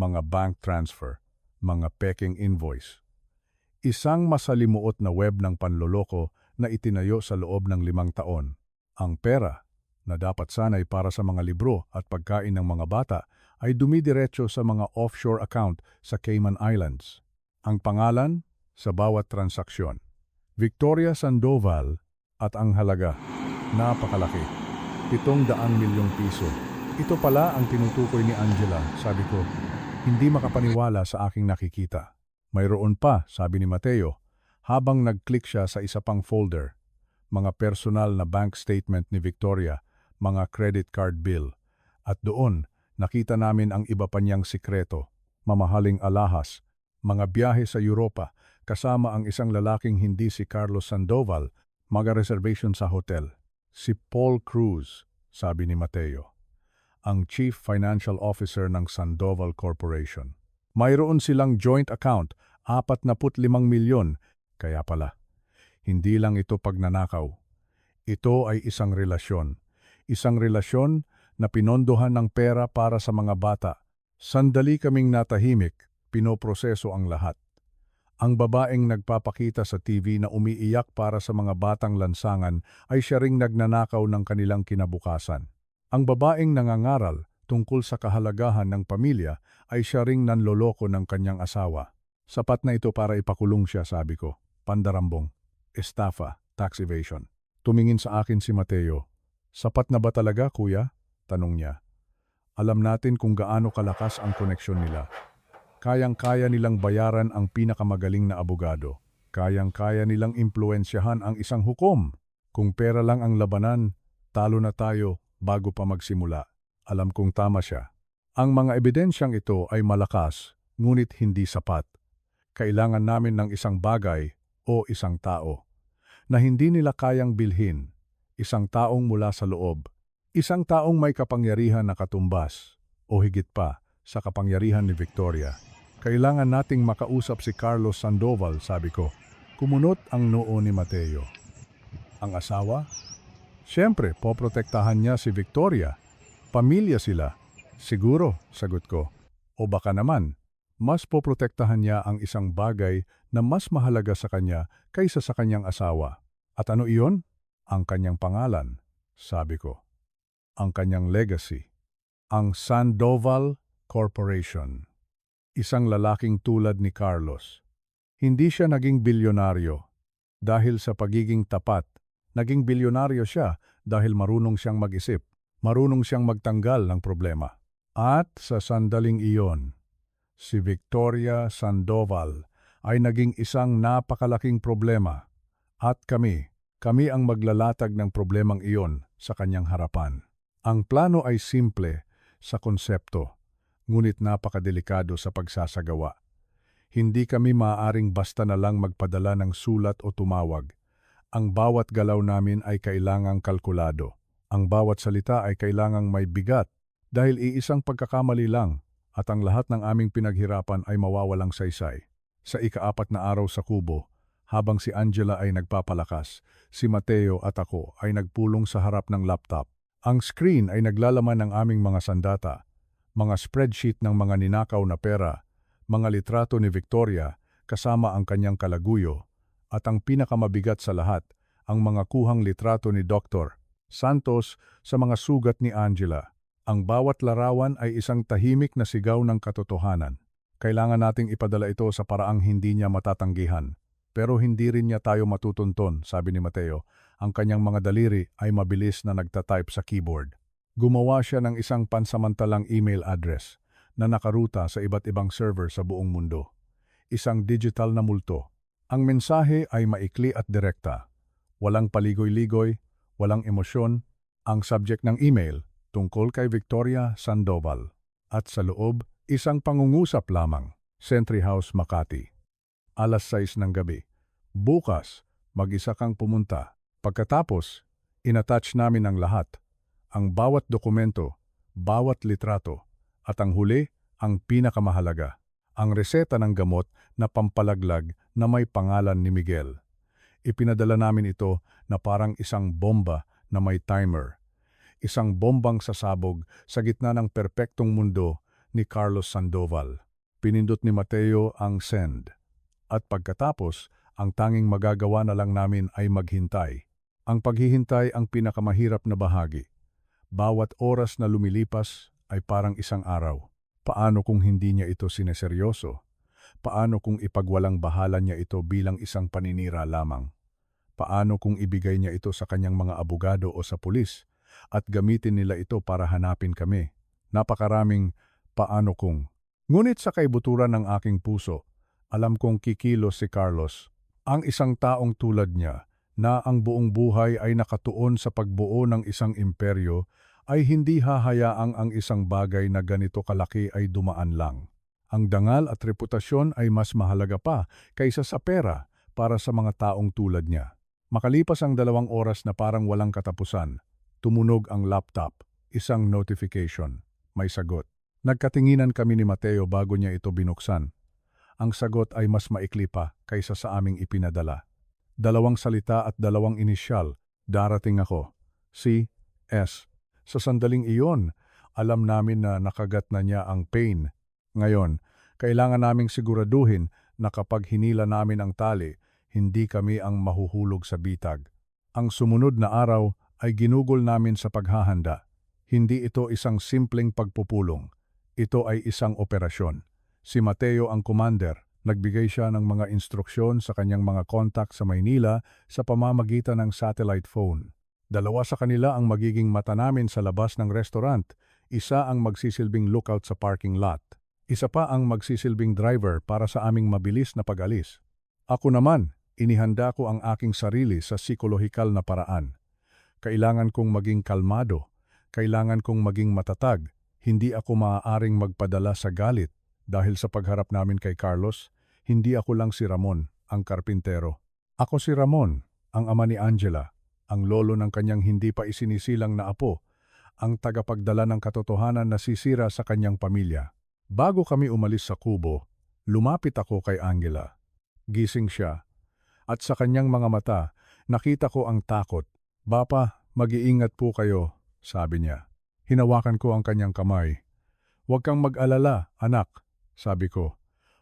mga bank transfer, mga peking invoice. Isang masalimuot na web ng panloloko na itinayo sa loob ng 5 taon. Ang pera, na dapat sanay para sa mga libro at pagkain ng mga bata, ay dumidiretso sa mga offshore account sa Cayman Islands. Ang pangalan sa bawat transaksyon, Victoria Sandoval, at ang halaga, napakalaki. 700 milyong piso. Ito pala ang tinutukoy ni Angela, sabi ko. Hindi makapaniwala sa aking nakikita. Mayroon pa, sabi ni Mateo, habang nag-click siya sa isa pang folder. Mga personal na bank statement ni Victoria, mga credit card bill. At doon, nakita namin ang iba pa niyang sikreto, mamahaling alahas, mga biyahe sa Europa, kasama ang isang lalaking hindi si Carlos Sandoval, mga-reservation sa hotel. Si Paul Cruz, sabi ni Mateo, ang Chief Financial Officer ng Sandoval Corporation. Mayroon silang joint account, 45 milyon. Kaya pala, hindi lang ito pagnanakaw. Ito ay isang relasyon. Isang relasyon na pinondohan ng pera para sa mga bata. Sandali kaming natahimik, pinoproseso ang lahat. Ang babaeng nagpapakita sa TV na umiiyak para sa mga batang lansangan ay siya ring nagnanakaw ng kanilang kinabukasan. Ang babaeng nangangaral tungkol sa kahalagahan ng pamilya ay siya ring nanloloko ng kanyang asawa. Sapat na ito para ipakulong siya, sabi ko. Pandarambong, estafa, tax evasion. Tumingin sa akin si Mateo. Sapat na ba talaga, kuya? Tanong niya. Alam natin kung gaano kalakas ang koneksyon nila. Kayang-kaya nilang bayaran ang pinakamagaling na abogado. Kayang-kaya nilang impluensyahan ang isang hukom. Kung pera lang ang labanan, talo na tayo bago pa magsimula. Alam kong tama siya. Ang mga ebidensyang ito ay malakas, ngunit hindi sapat. Kailangan namin ng isang bagay o isang tao na hindi nila kayang bilhin. Isang taong mula sa loob. Isang taong may kapangyarihan na katumbas o higit pa sa kapangyarihan ni Victoria. Kailangan nating makausap si Carlos Sandoval, sabi ko. Kumunot ang noo ni Mateo. Ang asawa? Siyempre, poprotektahan niya si Victoria. Pamilya sila. Siguro, sagot ko. O baka naman, mas poprotektahan niya ang isang bagay na mas mahalaga sa kanya kaysa sa kanyang asawa. At ano iyon? Ang kanyang pangalan, sabi ko. Ang kanyang legacy. Ang Sandoval Corporation. Isang lalaking tulad ni Carlos. Hindi siya naging bilyonaryo dahil sa pagiging tapat. Naging bilyonaryo siya dahil marunong siyang mag-isip, marunong siyang magtanggal ng problema. At sa sandaling iyon, si Victoria Sandoval ay naging isang napakalaking problema. At kami ang maglalatag ng problemang iyon sa kanyang harapan. Ang plano ay simple sa konsepto, ngunit napakadelikado sa pagsasagawa. Hindi kami maaaring basta na lang magpadala ng sulat o tumawag. Ang bawat galaw namin ay kailangang kalkulado. Ang bawat salita ay kailangang may bigat dahil iisang pagkakamali lang at ang lahat ng aming pinaghirapan ay mawawalang saysay. Sa ika-4 na araw sa kubo, habang si Angela ay nagpapalakas, si Mateo at ako ay nagpulong sa harap ng laptop. Ang screen ay naglalaman ng aming mga sandata, mga spreadsheet ng mga ninakaw na pera, mga litrato ni Victoria kasama ang kanyang kalaguyo, at ang pinakamabigat sa lahat, ang mga kuhang litrato ni Dr. Santos sa mga sugat ni Angela. Ang bawat larawan ay isang tahimik na sigaw ng katotohanan. Kailangan nating ipadala ito sa paraang hindi niya matatanggihan. Pero hindi rin niya tayo matutunton, sabi ni Mateo. Ang kanyang mga daliri ay mabilis na nagtatype sa keyboard. Gumawa siya ng isang pansamantalang email address na nakaruta sa iba't ibang server sa buong mundo. Isang digital na multo. Ang mensahe ay maikli at direkta. Walang paligoy-ligoy, walang emosyon. Ang subject ng email, tungkol kay Victoria Sandoval. At sa loob, isang pangungusap lamang. Sentry House, Makati. Alas 6 ng gabi. Bukas, mag-isa kang pumunta. Pagkatapos, inattach namin ang lahat. Ang bawat dokumento, bawat litrato, at ang huli, ang pinakamahalaga. Ang reseta ng gamot na pampalaglag na may pangalan ni Miguel. Ipinadala namin ito na parang isang bomba na may timer. Isang bombang sasabog sa gitna ng perpektong mundo ni Carlos Sandoval. Pinindot ni Mateo ang send. At pagkatapos, ang tanging magagawa na lang namin ay maghintay. Ang paghihintay ang pinakamahirap na bahagi. Bawat oras na lumilipas ay parang isang araw. Paano kung hindi niya ito sineseryoso? Paano kung ipagwalang bahala niya ito bilang isang paninira lamang? Paano kung ibigay niya ito sa kanyang mga abogado o sa pulis at gamitin nila ito para hanapin kami? Napakaraming paano kung. Ngunit sa kaibuturan ng aking puso, alam kong kikilos si Carlos, ang isang taong tulad niya na ang buong buhay ay nakatuon sa pagbuo ng isang imperyo ay hindi hahayaang ang isang bagay na ganito kalaki ay dumaan lang. Ang dangal at reputasyon ay mas mahalaga pa kaysa sa pera para sa mga taong tulad niya. Makalipas ang 2 oras na parang walang katapusan, tumunog ang laptop, isang notification, may sagot. Nagkatinginan kami ni Mateo bago niya ito binuksan. Ang sagot ay mas maikli pa kaysa sa aming ipinadala. 2 salita at 2 inisyal, darating ako. C.S. Sa sandaling iyon, alam namin na nakagat na niya ang pain. Ngayon, kailangan naming siguraduhin na kapag hinila namin ang tali, hindi kami ang mahuhulog sa bitag. Ang sumunod na araw ay ginugol namin sa paghahanda. Hindi ito isang simpleng pagpupulong. Ito ay isang operasyon. Si Mateo ang commander. Nagbigay siya ng mga instruksyon sa kanyang mga kontak sa Maynila sa pamamagitan ng satellite phone. 2 sa kanila ang magiging mata namin sa labas ng restaurant. Isa ang magsisilbing lookout sa parking lot. Isa pa ang magsisilbing driver para sa aming mabilis na pag-alis. Ako naman, inihanda ko ang aking sarili sa psikolohikal na paraan. Kailangan kong maging kalmado. Kailangan kong maging matatag. Hindi ako maaaring magpadala sa galit dahil sa pagharap namin kay Carlos, hindi ako lang si Ramon, ang karpintero. Ako si Ramon, ang ama ni Angela, ang lolo ng kanyang hindi pa isinisilang na apo, ang tagapagdala ng katotohanan na sisira sa kanyang pamilya. Bago kami umalis sa kubo, lumapit ako kay Angela. Gising siya, at sa kanyang mga mata, nakita ko ang takot. "Bapa, mag-iingat po kayo," sabi niya. Hinawakan ko ang kanyang kamay. "Huwag kang mag-alala, anak," sabi ko.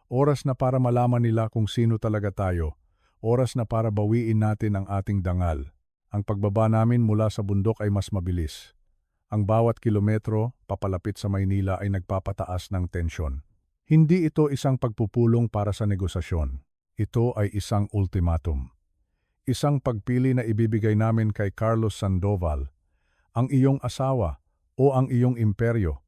Oras na para malaman nila kung sino talaga tayo. Oras na para bawiin natin ang ating dangal. Ang pagbaba namin mula sa bundok ay mas mabilis. Ang bawat kilometro papalapit sa Maynila ay nagpapataas ng tensyon. Hindi ito isang pagpupulong para sa negosasyon. Ito ay isang ultimatum. Isang pagpili na ibibigay namin kay Carlos Sandoval. Ang iyong asawa o ang iyong imperyo.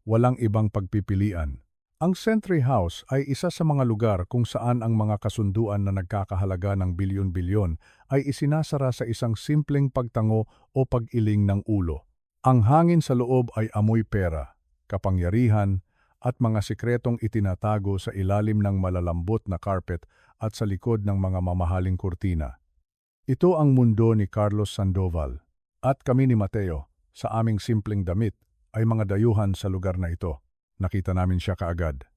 Walang ibang pagpipilian. Ang Sentry House ay isa sa mga lugar kung saan ang mga kasunduan na nagkakahalaga ng bilyon-bilyon ay isinasara sa isang simpleng pagtango o pag-iling ng ulo. Ang hangin sa loob ay amoy pera, kapangyarihan, at mga sikretong itinatago sa ilalim ng malalambot na carpet at sa likod ng mga mamahaling kurtina. Ito ang mundo ni Carlos Sandoval, at kami ni Mateo, sa aming simpleng damit, ay mga dayuhan sa lugar na ito. Nakita namin siya kaagad.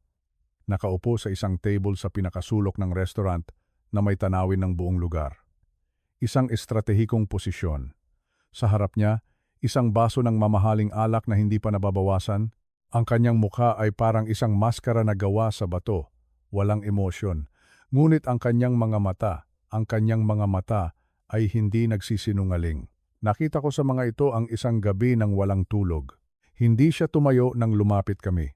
Nakaupo sa isang table sa pinakasulok ng restaurant na may tanawin ng buong lugar. Isang estratehikong posisyon. Sa harap niya, isang baso ng mamahaling alak na hindi pa nababawasan. Ang kanyang mukha ay parang isang maskara na gawa sa bato, walang emosyon. Ngunit ang kanyang mga mata ay hindi nagsisinungaling. Nakita ko sa mga ito ang isang gabi ng walang tulog. Hindi siya tumayo nang lumapit kami.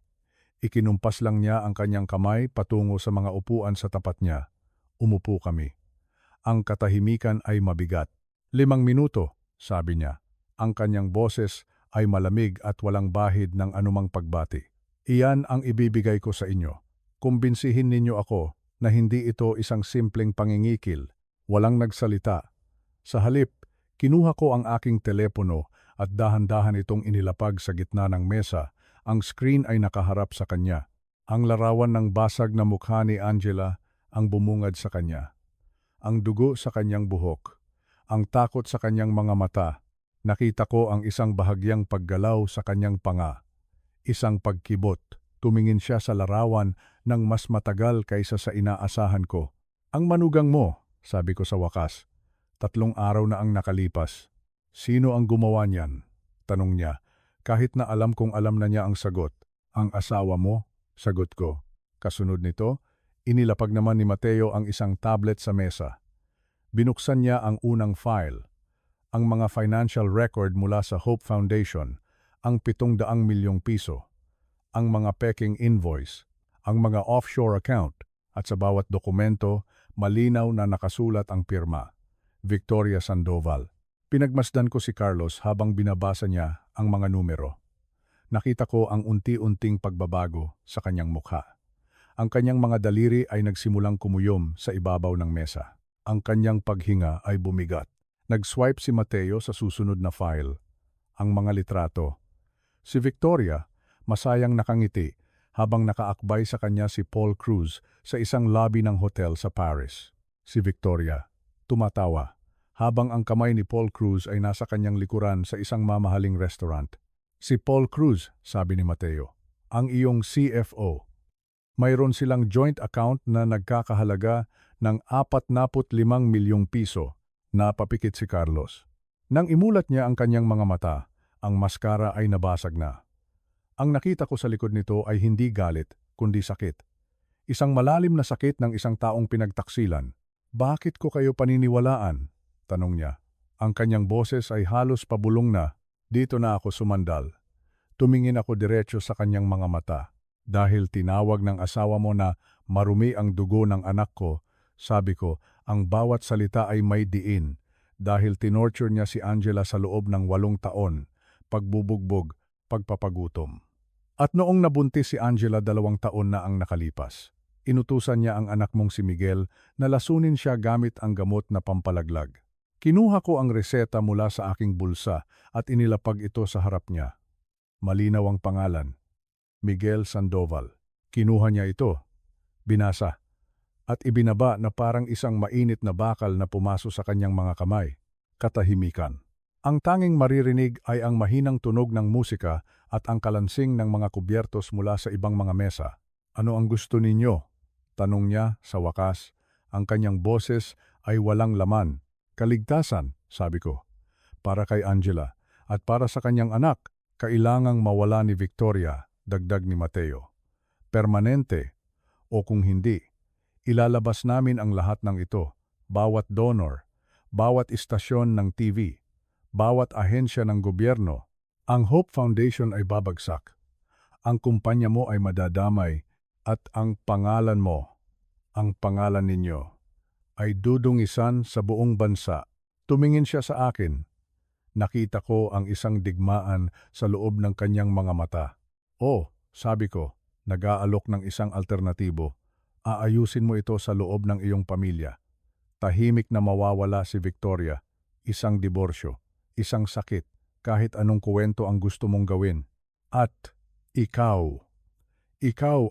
Ikinumpas lang niya ang kanyang kamay patungo sa mga upuan sa tapat niya. Umupo kami. Ang katahimikan ay mabigat. 5 minuto, sabi niya. Ang kanyang boses ay malamig at walang bahid ng anumang pagbati. Iyan ang ibibigay ko sa inyo. Kumbinsihin ninyo ako na hindi ito isang simpleng pangingikil. Walang nagsalita. Sa halip, kinuha ko ang aking telepono at dahan-dahan itong inilapag sa gitna ng mesa Ang screen ay nakaharap sa kanya. Ang larawan ng basag na mukha ni Angela ang bumungad sa kanya. Ang dugo sa kanyang buhok. Ang takot sa kanyang mga mata. Nakita ko ang isang bahagyang paggalaw sa kanyang panga. Isang pagkibot. Tumingin siya sa larawan ng mas matagal kaysa sa inaasahan ko. Ang manugang mo, sabi ko sa wakas. 3 araw na ang nakalipas. Sino ang gumawa niyan? Tanong niya. Kahit na alam kong alam na niya ang sagot. Ang asawa mo? Sagot ko. Kasunod nito, inilapag naman ni Mateo ang isang tablet sa mesa. Binuksan niya ang unang file. Ang mga financial record mula sa Hope Foundation, ang 700 milyong piso, ang mga peking invoice, ang mga offshore account, at sa bawat dokumento, malinaw na nakasulat ang pirma. Victoria Sandoval. Pinagmasdan ko si Carlos habang binabasa niya ang mga numero. Nakita ko ang unti-unting pagbabago sa kanyang mukha. Ang kanyang mga daliri ay nagsimulang kumuyom sa ibabaw ng mesa. Ang kanyang paghinga ay bumigat. Nag-swipe si Mateo sa susunod na file. Ang mga litrato. Si Victoria, masayang nakangiti habang nakaakbay sa kanya si Paul Cruz sa isang lobby ng hotel sa Paris. Si Victoria, tumatawa, habang ang kamay ni Paul Cruz ay nasa kanyang likuran sa isang mamahaling restaurant. Si Paul Cruz, sabi ni Mateo, ang iyong CFO. Mayroon silang joint account na nagkakahalaga ng 45 milyong piso. Napapikit si Carlos. Nang imulat niya ang kanyang mga mata, ang maskara ay nabasag na. Ang nakita ko sa likod nito ay hindi galit, kundi sakit. Isang malalim na sakit ng isang taong pinagtaksilan. Bakit ko kayo paniniwalaan? Tanong niya. Ang kanyang boses ay halos pabulong na. Dito na ako sumandal. Tumingin ako diretso sa kanyang mga mata. Dahil tinawag ng asawa mo na marumi ang dugo ng anak ko, sabi ko, ang bawat salita ay may diin. Dahil tinorture niya si Angela sa loob ng 8 taon, pagbubugbog, pagpapagutom. At noong nabuntis si Angela 2 taon na ang nakalipas, inutusan niya ang anak mong si Miguel na lasunin siya gamit ang gamot na pampalaglag. Kinuha ko ang reseta mula sa aking bulsa at inilapag ito sa harap niya. Malinaw ang pangalan, Miguel Sandoval. Kinuha niya ito, binasa, at ibinaba na parang isang mainit na bakal na pumaso sa kanyang mga kamay. Katahimikan. Ang tanging maririnig ay ang mahinang tunog ng musika at ang kalansing ng mga kubyertos mula sa ibang mga mesa. Ano ang gusto ninyo? Tanong niya sa wakas. Ang kanyang boses ay walang laman. Kaligtasan, sabi ko. Para kay Angela at para sa kanyang anak, kailangang mawala ni Victoria, dagdag ni Mateo. Permanente o kung hindi, ilalabas namin ang lahat ng ito, bawat donor, bawat istasyon ng TV, bawat ahensya ng gobyerno. Ang Hope Foundation ay babagsak. Ang kumpanya mo ay madadamay at ang pangalan mo, ang pangalan ninyo, ay dudungisan sa buong bansa. Tumingin siya sa akin. Nakita ko ang isang digmaan sa loob ng kanyang mga mata. Oh, sabi ko, nag-aalok ng isang alternatibo. Aayusin mo ito sa loob ng iyong pamilya. Tahimik na mawawala si Victoria. Isang diborsyo, isang sakit, kahit anong kuwento ang gusto mong gawin. At ikaw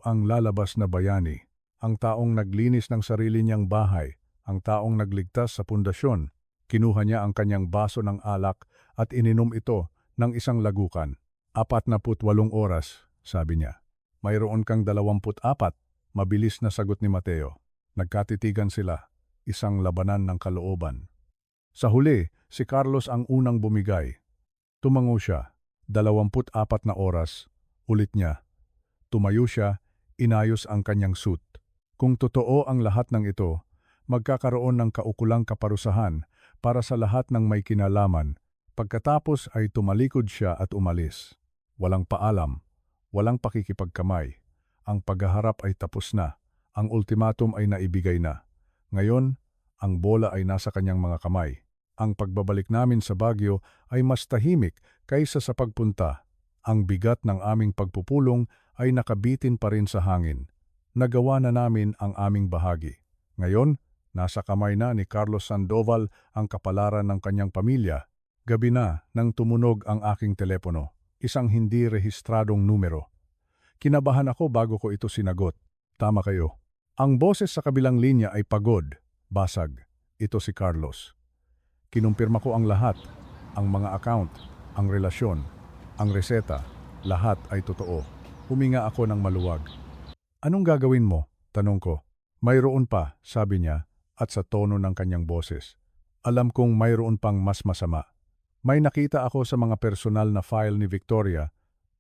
ang lalabas na bayani, ang taong naglinis ng sarili niyang bahay, ang taong nagligtas sa pundasyon. Kinuha niya ang kanyang baso ng alak at ininom ito ng isang lagukan. 48 oras, sabi niya. Mayroon kang 24, mabilis na sagot ni Mateo. Nagkatitigan sila, isang labanan ng kalooban. Sa huli, si Carlos ang unang bumigay. Tumango siya, 24 na oras, ulit niya. Tumayo siya, inayos ang kanyang suit. Kung totoo ang lahat ng ito, magkakaroon ng kaukulang kaparusahan para sa lahat ng may kinalaman. Pagkatapos ay tumalikod siya at umalis. Walang paalam, walang pakikipagkamay. Ang paghaharap ay tapos na. Ang ultimatum ay naibigay na. Ngayon, ang bola ay nasa kanyang mga kamay. Ang pagbabalik namin sa Baguio ay mas tahimik kaysa sa pagpunta. Ang bigat ng aming pagpupulong ay nakabitin pa rin sa hangin. Nagawa na namin ang aming bahagi. Ngayon, nasa kamay na ni Carlos Sandoval ang kapalaran ng kanyang pamilya. Gabi na nang tumunog ang aking telepono. isang hindi rehistradong numero. Kinabahan ako bago ko ito sinagot. Tama kayo. Ang boses sa kabilang linya ay pagod, basag. Ito si Carlos. Kinumpirma ko ang lahat, ang mga account, ang relasyon, ang reseta, lahat ay totoo. Huminga ako ng maluwag. Anong gagawin mo? Tanong ko. Mayroon pa, sabi niya, at sa tono ng kanyang boses. Alam kong mayroon pang mas masama. May nakita ako sa mga personal na file ni Victoria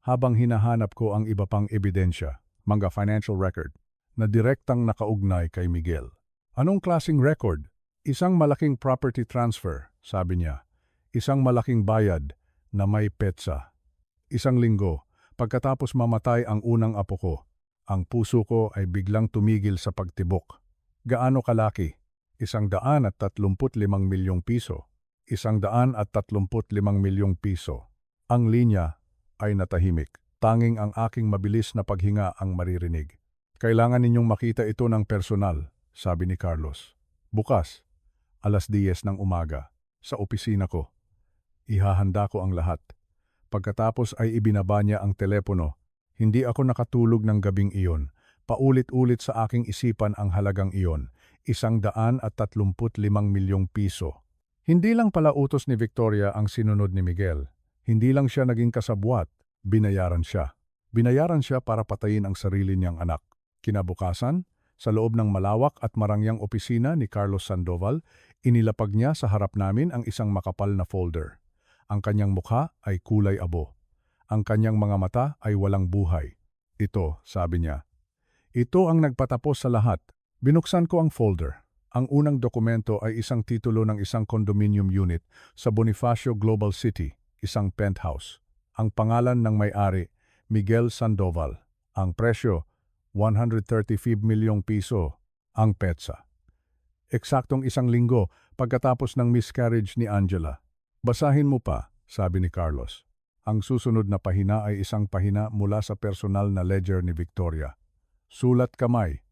habang hinahanap ko ang iba pang ebidensya, mga financial record, na direktang nakaugnay kay Miguel. Anong klasing record? Isang malaking property transfer, sabi niya. Isang malaking bayad na may petsa. Isang linggo, pagkatapos mamatay ang unang apo ko, ang puso ko ay biglang tumigil sa pagtibok. Gaano kalaki? 135 milyong piso. 135 milyong piso. Ang linya ay natahimik. Tanging ang aking mabilis na paghinga ang maririnig. Kailangan ninyong makita ito ng personal, sabi ni Carlos. Bukas, 10:00 ng umaga, sa opisina ko. Ihahanda ko ang lahat. Pagkatapos ay ibinaba niya ang telepono. Hindi ako nakatulog ng gabing iyon. Paulit-ulit sa aking isipan ang halagang iyon. 135 milyong piso. Hindi lang pala utos ni Victoria ang sinunod ni Miguel. Hindi lang siya naging kasabwat. Binayaran siya. Binayaran siya para patayin ang sarili niyang anak. Kinabukasan, sa loob ng malawak at marangyang opisina ni Carlos Sandoval, inilapag niya sa harap namin ang isang makapal na folder. Ang kanyang mukha ay kulay abo. Ang kanyang mga mata ay walang buhay. Ito, sabi niya. Ito ang nagpatapos sa lahat. Binuksan ko ang folder. Ang unang dokumento ay isang titulo ng isang condominium unit sa Bonifacio Global City, isang penthouse. Ang pangalan ng may-ari, Miguel Sandoval. Ang presyo, 135 milyong piso. Ang petsa. Eksaktong isang linggo pagkatapos ng miscarriage ni Angela. Basahin mo pa, sabi ni Carlos. Ang susunod na pahina ay isang pahina mula sa personal na ledger ni Victoria. Sulat kamay.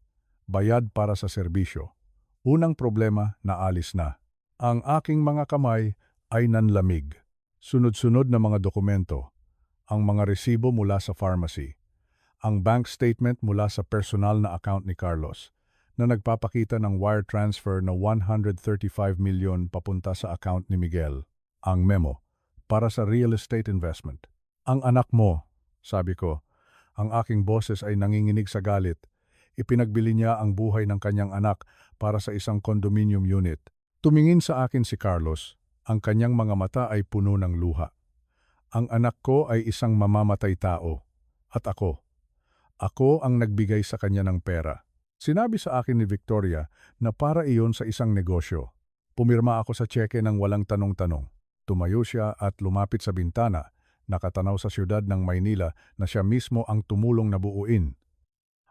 Bayad para sa serbisyo. Unang problema, naalis na. Ang aking mga kamay ay nanlamig. Sunod-sunod na mga dokumento. Ang mga resibo mula sa pharmacy. Ang bank statement mula sa personal na account ni Carlos na nagpapakita ng wire transfer na 135 milyon papunta sa account ni Miguel. Ang memo para sa real estate investment. Ang anak mo, sabi ko, ang aking boses ay nanginginig sa galit. Ipinagbili niya ang buhay ng kanyang anak para sa isang condominium unit. Tumingin sa akin si Carlos, ang kanyang mga mata ay puno ng luha. Ang anak ko ay isang mamamatay tao. At ako ang nagbigay sa kanya ng pera. Sinabi sa akin ni Victoria na para iyon sa isang negosyo. Pumirma ako sa tseke ng walang tanong-tanong. Tumayo siya at lumapit sa bintana, nakatanaw sa siyudad ng Maynila na siya mismo ang tumulong na buuin.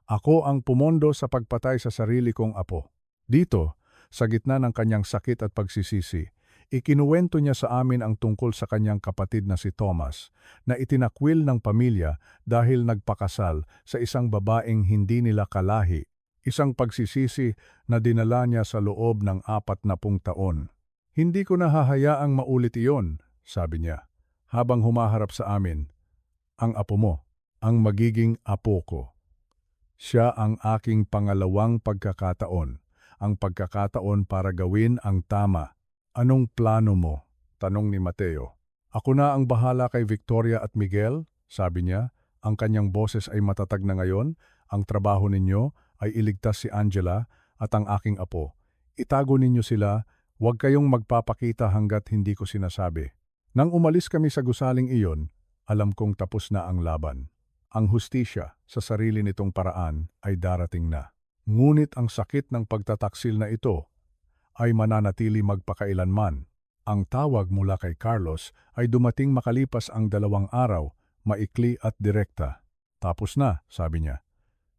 Ako ang pumondo sa pagpatay sa sarili kong apo. Dito, sa gitna ng kanyang sakit at pagsisisi, ikinuwento niya sa amin ang tungkol sa kanyang kapatid na si Thomas, na itinakwil ng pamilya dahil nagpakasal sa isang babaeng hindi nila kalahi, isang pagsisisi na dinala niya sa loob ng 40 taon. Hindi ko nahahayaang maulit iyon, sabi niya, habang humaharap sa amin. Ang apo mo, ang magiging apo ko. Siya ang aking pangalawang pagkakataon, ang pagkakataon para gawin ang tama. Anong plano mo? Tanong ni Mateo. Ako na ang bahala kay Victoria at Miguel, sabi niya. Ang kanyang boses ay matatag na ngayon. Ang trabaho ninyo ay iligtas si Angela at ang aking apo. Itago ninyo sila, huwag kayong magpapakita hanggat hindi ko sinasabi. Nang umalis kami sa gusaling iyon, alam kong tapos na ang laban. Ang hustisya sa sarili nitong paraan ay darating na. Ngunit ang sakit ng pagtataksil na ito ay mananatili magpakailanman. Ang tawag mula kay Carlos ay dumating makalipas ang 2 araw, maikli at direkta. Tapos na, sabi niya.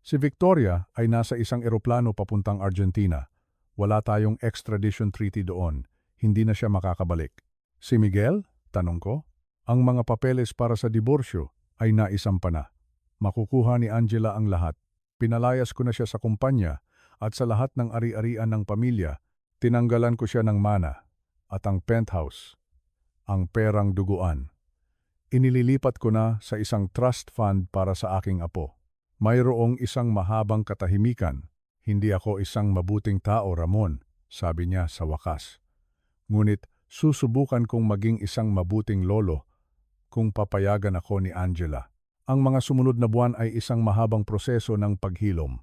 Si Victoria ay nasa isang eroplano papuntang Argentina. Wala tayong extradition treaty doon. Hindi na siya makakabalik. Si Miguel? Tanong ko. Ang mga papeles para sa diborsyo ay naisampa na. Makukuha ni Angela ang lahat. Pinalayas ko na siya sa kumpanya at sa lahat ng ari-arian ng pamilya. Tinanggalan ko siya ng mana at ang penthouse, ang perang duguan. Inililipat ko na sa isang trust fund para sa aking apo. Mayroong isang mahabang katahimikan. Hindi ako isang mabuting tao, Ramon, sabi niya sa wakas. Ngunit susubukan kong maging isang mabuting lolo kung papayagan ako ni Angela. Ang mga sumunod na buwan ay isang mahabang proseso ng paghilom.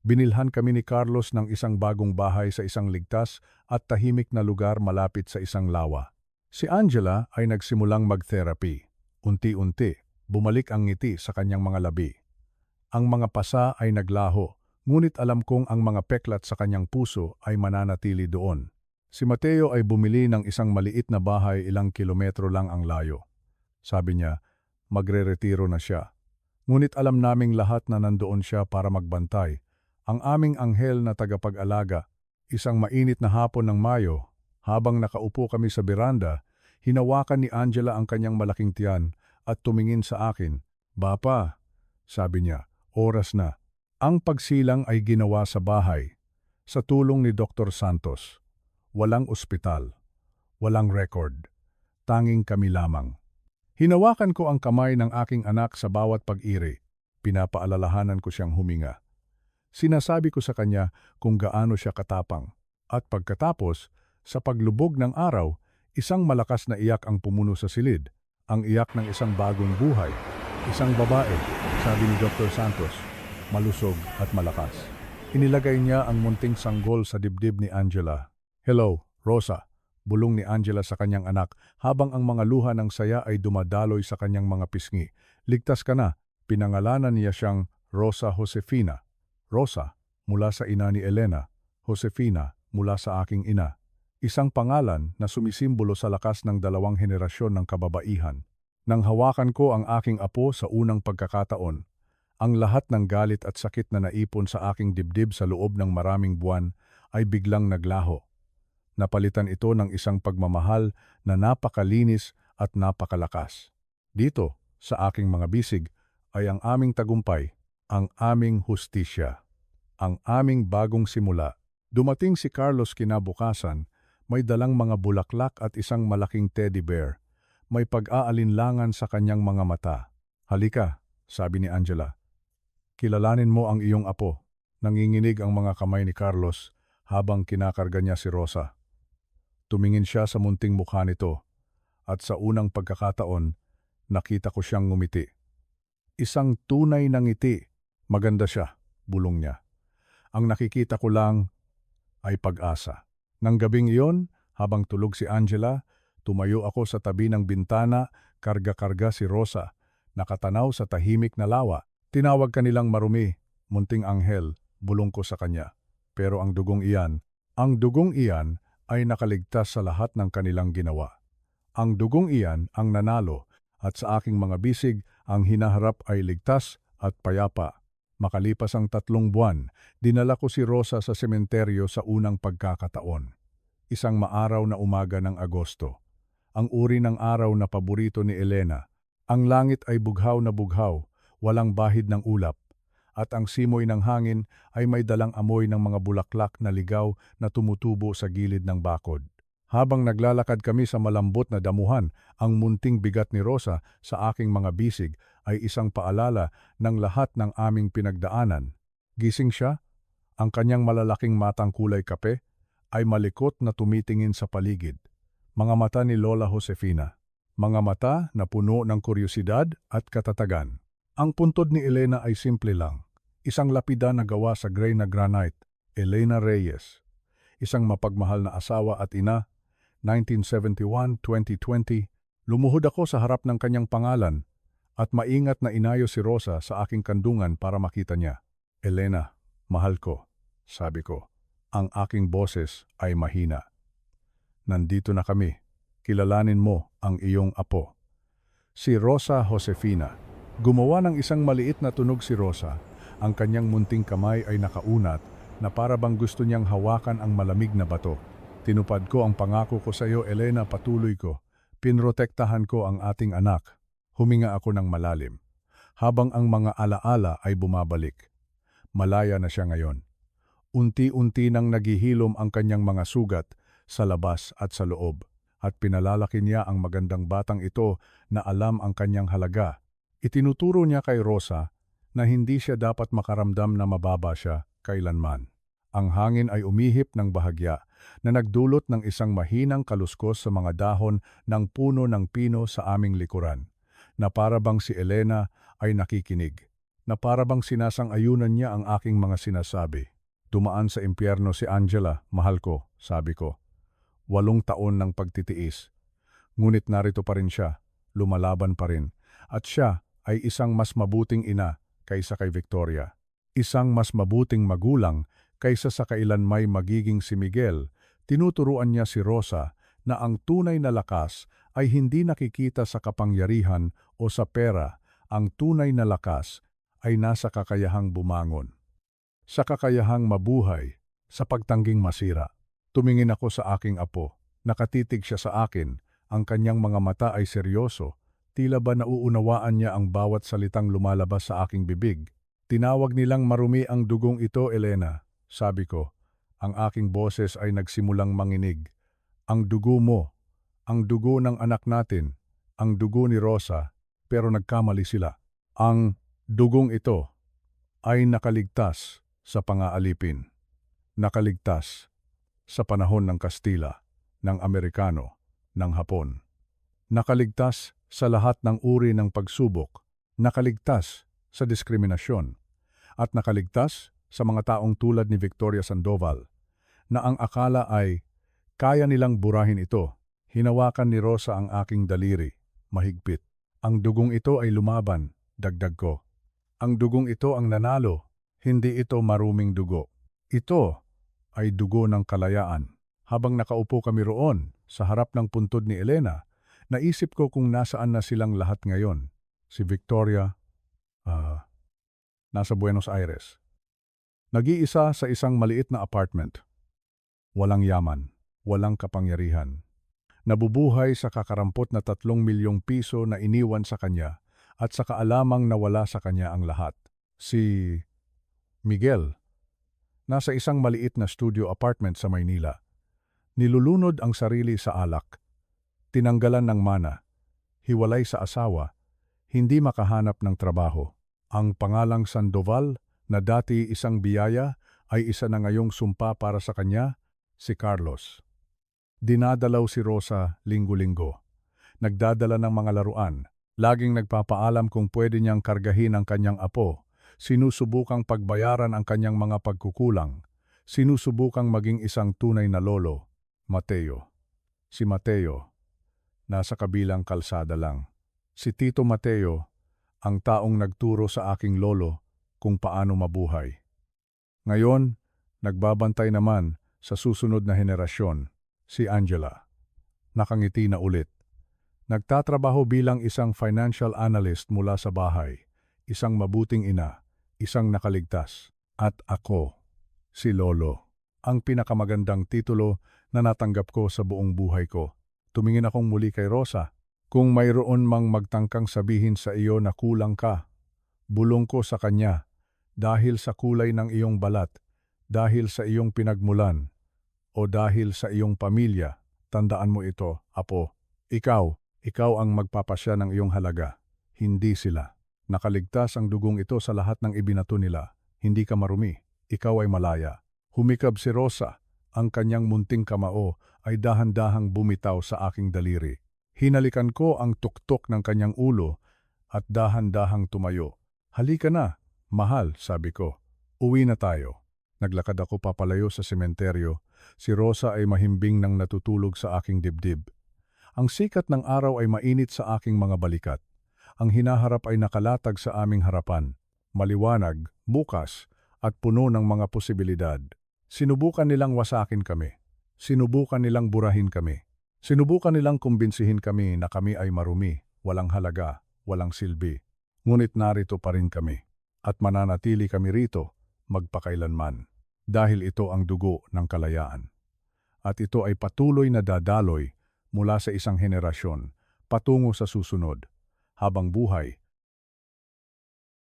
Binilhan kami ni Carlos ng isang bagong bahay sa isang ligtas at tahimik na lugar malapit sa isang lawa. Si Angela ay nagsimulang mag-therapy. Unti-unti, bumalik ang ngiti sa kanyang mga labi. Ang mga pasa ay naglaho, ngunit alam kong ang mga peklat sa kanyang puso ay mananatili doon. Si Mateo ay bumili ng isang maliit na bahay ilang kilometro lang ang layo. Sabi niya, magre-retiro na siya. Ngunit alam naming lahat na nandoon siya para magbantay. Ang aming anghel na tagapag-alaga, isang mainit na hapon ng Mayo, habang nakaupo kami sa beranda, hinawakan ni Angela ang kanyang malaking tiyan at tumingin sa akin. Bapa, sabi niya, oras na. Ang pagsilang ay ginawa sa bahay, sa tulong ni Dr. Santos. Walang ospital, walang record, tanging kami lamang. Hinawakan ko ang kamay ng aking anak sa bawat pag-iri. Pinapaalalahanan ko siyang huminga. Sinasabi ko sa kanya kung gaano siya katapang. At pagkatapos, sa paglubog ng araw, isang malakas na iyak ang pumuno sa silid. Ang iyak ng isang bagong buhay. Isang babae, sabi ni Dr. Santos, malusog at malakas. Inilagay niya ang munting sanggol sa dibdib ni Angela. Hello, Rosa, bulong ni Angela sa kanyang anak habang ang mga luha ng saya ay dumadaloy sa kanyang mga pisngi. Ligtas ka na, pinangalanan niya siyang Rosa Josefina. Rosa, mula sa ina ni Elena, Josefina, mula sa aking ina. Isang pangalan na sumisimbolo sa lakas ng dalawang henerasyon ng kababaihan. Nang hawakan ko ang aking apo sa unang pagkakataon, ang lahat ng galit at sakit na naipon sa aking dibdib sa loob ng maraming buwan ay biglang naglaho. Napalitan ito ng isang pagmamahal na napakalinis at napakalakas. Dito, sa aking mga bisig, ay ang aming tagumpay, ang aming hustisya, ang aming bagong simula. Dumating si Carlos kinabukasan, may dalang mga bulaklak at isang malaking teddy bear. May pag-aalinlangan sa kanyang mga mata. Halika, sabi ni Angela. Kilalanin mo ang iyong apo. Nanginginig ang mga kamay ni Carlos habang kinakarga niya si Rosa. Tumingin siya sa munting mukha nito at sa unang pagkakataon, nakita ko siyang ngumiti. Isang tunay na ngiti. Maganda siya, bulong niya. Ang nakikita ko lang ay pag-asa. Nang gabing iyon, habang tulog si Angela, tumayo ako sa tabi ng bintana, karga-karga si Rosa, nakatanaw sa tahimik na lawa. Tinawag kanilang marumi, munting anghel, bulong ko sa kanya. Pero ang dugong iyan ay nakaligtas sa lahat ng kanilang ginawa. Ang dugong iyan ang nanalo at sa aking mga bisig ang hinaharap ay ligtas at payapa. Makalipas ang 3 buwan, dinala ko si Rosa sa sementeryo sa unang pagkakataon. Isang maaraw na umaga ng Agosto. Ang uri ng araw na paborito ni Elena. Ang langit ay bughaw na bughaw, walang bahid ng ulap. At ang simoy ng hangin ay may dalang amoy ng mga bulaklak na ligaw na tumutubo sa gilid ng bakod. Habang naglalakad kami sa malambot na damuhan, ang munting bigat ni Rosa sa aking mga bisig ay isang paalala ng lahat ng aming pinagdaanan. Gising siya, ang kanyang malalaking matang kulay kape ay malikot na tumitingin sa paligid. Mga mata ni Lola Josefina. Mga mata na puno ng kuryosidad at katatagan. Ang puntod ni Elena ay simple lang. Isang lapida na gawa sa gray na granite. Elena Reyes. Isang mapagmahal na asawa at ina. 1971-2020, lumuhod ako sa harap ng kanyang pangalan at maingat na inayo si Rosa sa aking kandungan para makita niya. Elena, mahal ko, sabi ko. Ang aking boses ay mahina. Nandito na kami. Kilalanin mo ang iyong apo. Si Rosa Josefina. Gumawa ng isang maliit na tunog si Rosa. Ang kanyang munting kamay ay nakaunat na para bang gusto niyang hawakan ang malamig na bato. Tinupad ko ang pangako ko sa iyo, Elena, patuloy ko. Pinrotektahan ko ang ating anak. Huminga ako ng malalim. Habang ang mga alaala ay bumabalik. Malaya na siya ngayon. Unti-unti nang naghihilom ang kanyang mga sugat sa labas at sa loob. at pinalalaki niya ang magandang batang ito na alam ang kanyang halaga. Itinuturo niya kay Rosa na hindi siya dapat makaramdam na mababa siya kailanman. Ang hangin ay umihip ng bahagya na nagdulot ng isang mahinang kaluskos sa mga dahon ng puno ng pino sa aming likuran, na parabang si Elena ay nakikinig, na parabang sinasang-ayunan niya ang aking mga sinasabi. Dumaan sa impyerno si Angela, mahal ko, sabi ko. 8 taon ng pagtitiis. Ngunit narito pa rin siya, lumalaban pa rin, at siya ay isang mas mabuting ina kaysa kay Victoria. Isang mas mabuting magulang kaysa sa kailanmay magiging si Miguel. Tinuturuan niya si Rosa na ang tunay na lakas ay hindi nakikita sa kapangyarihan o sa pera. Ang tunay na lakas ay nasa kakayahang bumangon, sa kakayahang mabuhay, sa pagtangging masira. Tumingin ako sa aking apo, nakatitig siya sa akin, ang kanyang mga mata ay seryoso, tila ba nauunawaan niya ang bawat salitang lumalabas sa aking bibig. Tinawag nilang marumi ang dugong ito, Elena, sabi ko. Ang aking boses ay nagsimulang manginig. Ang dugo mo, ang dugo ng anak natin, ang dugo ni Rosa, pero nagkamali sila. Ang dugong ito ay nakaligtas sa pangaalipin. Nakaligtas sa panahon ng Kastila, ng Amerikano, ng Hapon. Nakaligtas sa lahat ng uri ng pagsubok. Nakaligtas sa diskriminasyon. At nakaligtas sa mga taong tulad ni Victoria Sandoval, na ang akala ay kaya nilang burahin ito. Hinawakan ni Rosa ang aking daliri, mahigpit. Ang dugong ito ay lumaban, dagdag ko. Ang dugong ito ang nanalo, hindi ito maruming dugo. Ito ay dugo ng kalayaan. Habang nakaupo kami roon, sa harap ng puntod ni Elena, naisip ko kung nasaan na silang lahat ngayon. Si Victoria, nasa Buenos Aires. Nag-iisa sa isang maliit na apartment. Walang yaman, walang kapangyarihan. Nabubuhay sa kakarampot na 3 milyong piso na iniwan sa kanya at sa kaalamang nawala sa kanya ang lahat. Si Miguel, nasa isang maliit na studio apartment sa Maynila. Nilulunod ang sarili sa alak. Tinanggalan ng mana. Hiwalay sa asawa. Hindi makahanap ng trabaho. Ang pangalang Sandoval, na dati isang biyaya, ay isa na ngayong sumpa para sa kanya, si Carlos. Dinadalaw si Rosa linggo-linggo. Nagdadala ng mga laruan. Laging nagpapaalam kung pwede niyang kargahin ang kanyang apo. Sinusubukang pagbayaran ang kanyang mga pagkukulang. Sinusubukang maging isang tunay na lolo. Mateo. Si Mateo, nasa kabilang kalsada lang. Si Tito Mateo, ang taong nagturo sa aking lolo kung paano mabuhay. Ngayon, nagbabantay naman sa susunod na henerasyon, si Angela. Nakangiti na ulit. Nagtatrabaho bilang isang financial analyst mula sa bahay, isang mabuting ina, isang nakaligtas. At ako, si Lolo, ang pinakamagandang titulo na natanggap ko sa buong buhay ko. Tumingin akong muli kay Rosa. Kung mayroon mang magtangkang sabihin sa iyo na kulang ka, bulong ko sa kanya, dahil sa kulay ng iyong balat, dahil sa iyong pinagmulan, o dahil sa iyong pamilya, tandaan mo ito, apo. Ikaw ang magpapasya ng iyong halaga, hindi sila. Nakaligtas ang dugong ito sa lahat ng ibinato nila. Hindi ka marumi, ikaw ay malaya. Humikab si Rosa, ang kanyang munting kamao ay dahan-dahang bumitaw sa aking daliri. Hinalikan ko ang tuktok ng kanyang ulo at dahan-dahang tumayo. Halika na, mahal, sabi ko. Uwi na tayo. Naglakad ako papalayo sa sementeryo. Si Rosa ay mahimbing nang natutulog sa aking dibdib. Ang sikat ng araw ay mainit sa aking mga balikat. Ang hinaharap ay nakalatag sa aming harapan. Maliwanag, bukas, at puno ng mga posibilidad. Sinubukan nilang wasakin kami. Sinubukan nilang burahin kami. Sinubukan nilang kumbinsihin kami na kami ay marumi, walang halaga, walang silbi. Ngunit narito pa rin kami. At mananatili kami rito, magpakailanman. Dahil ito ang dugo ng kalayaan. At ito ay patuloy na dadaloy mula sa isang henerasyon patungo sa susunod. Habang buhay,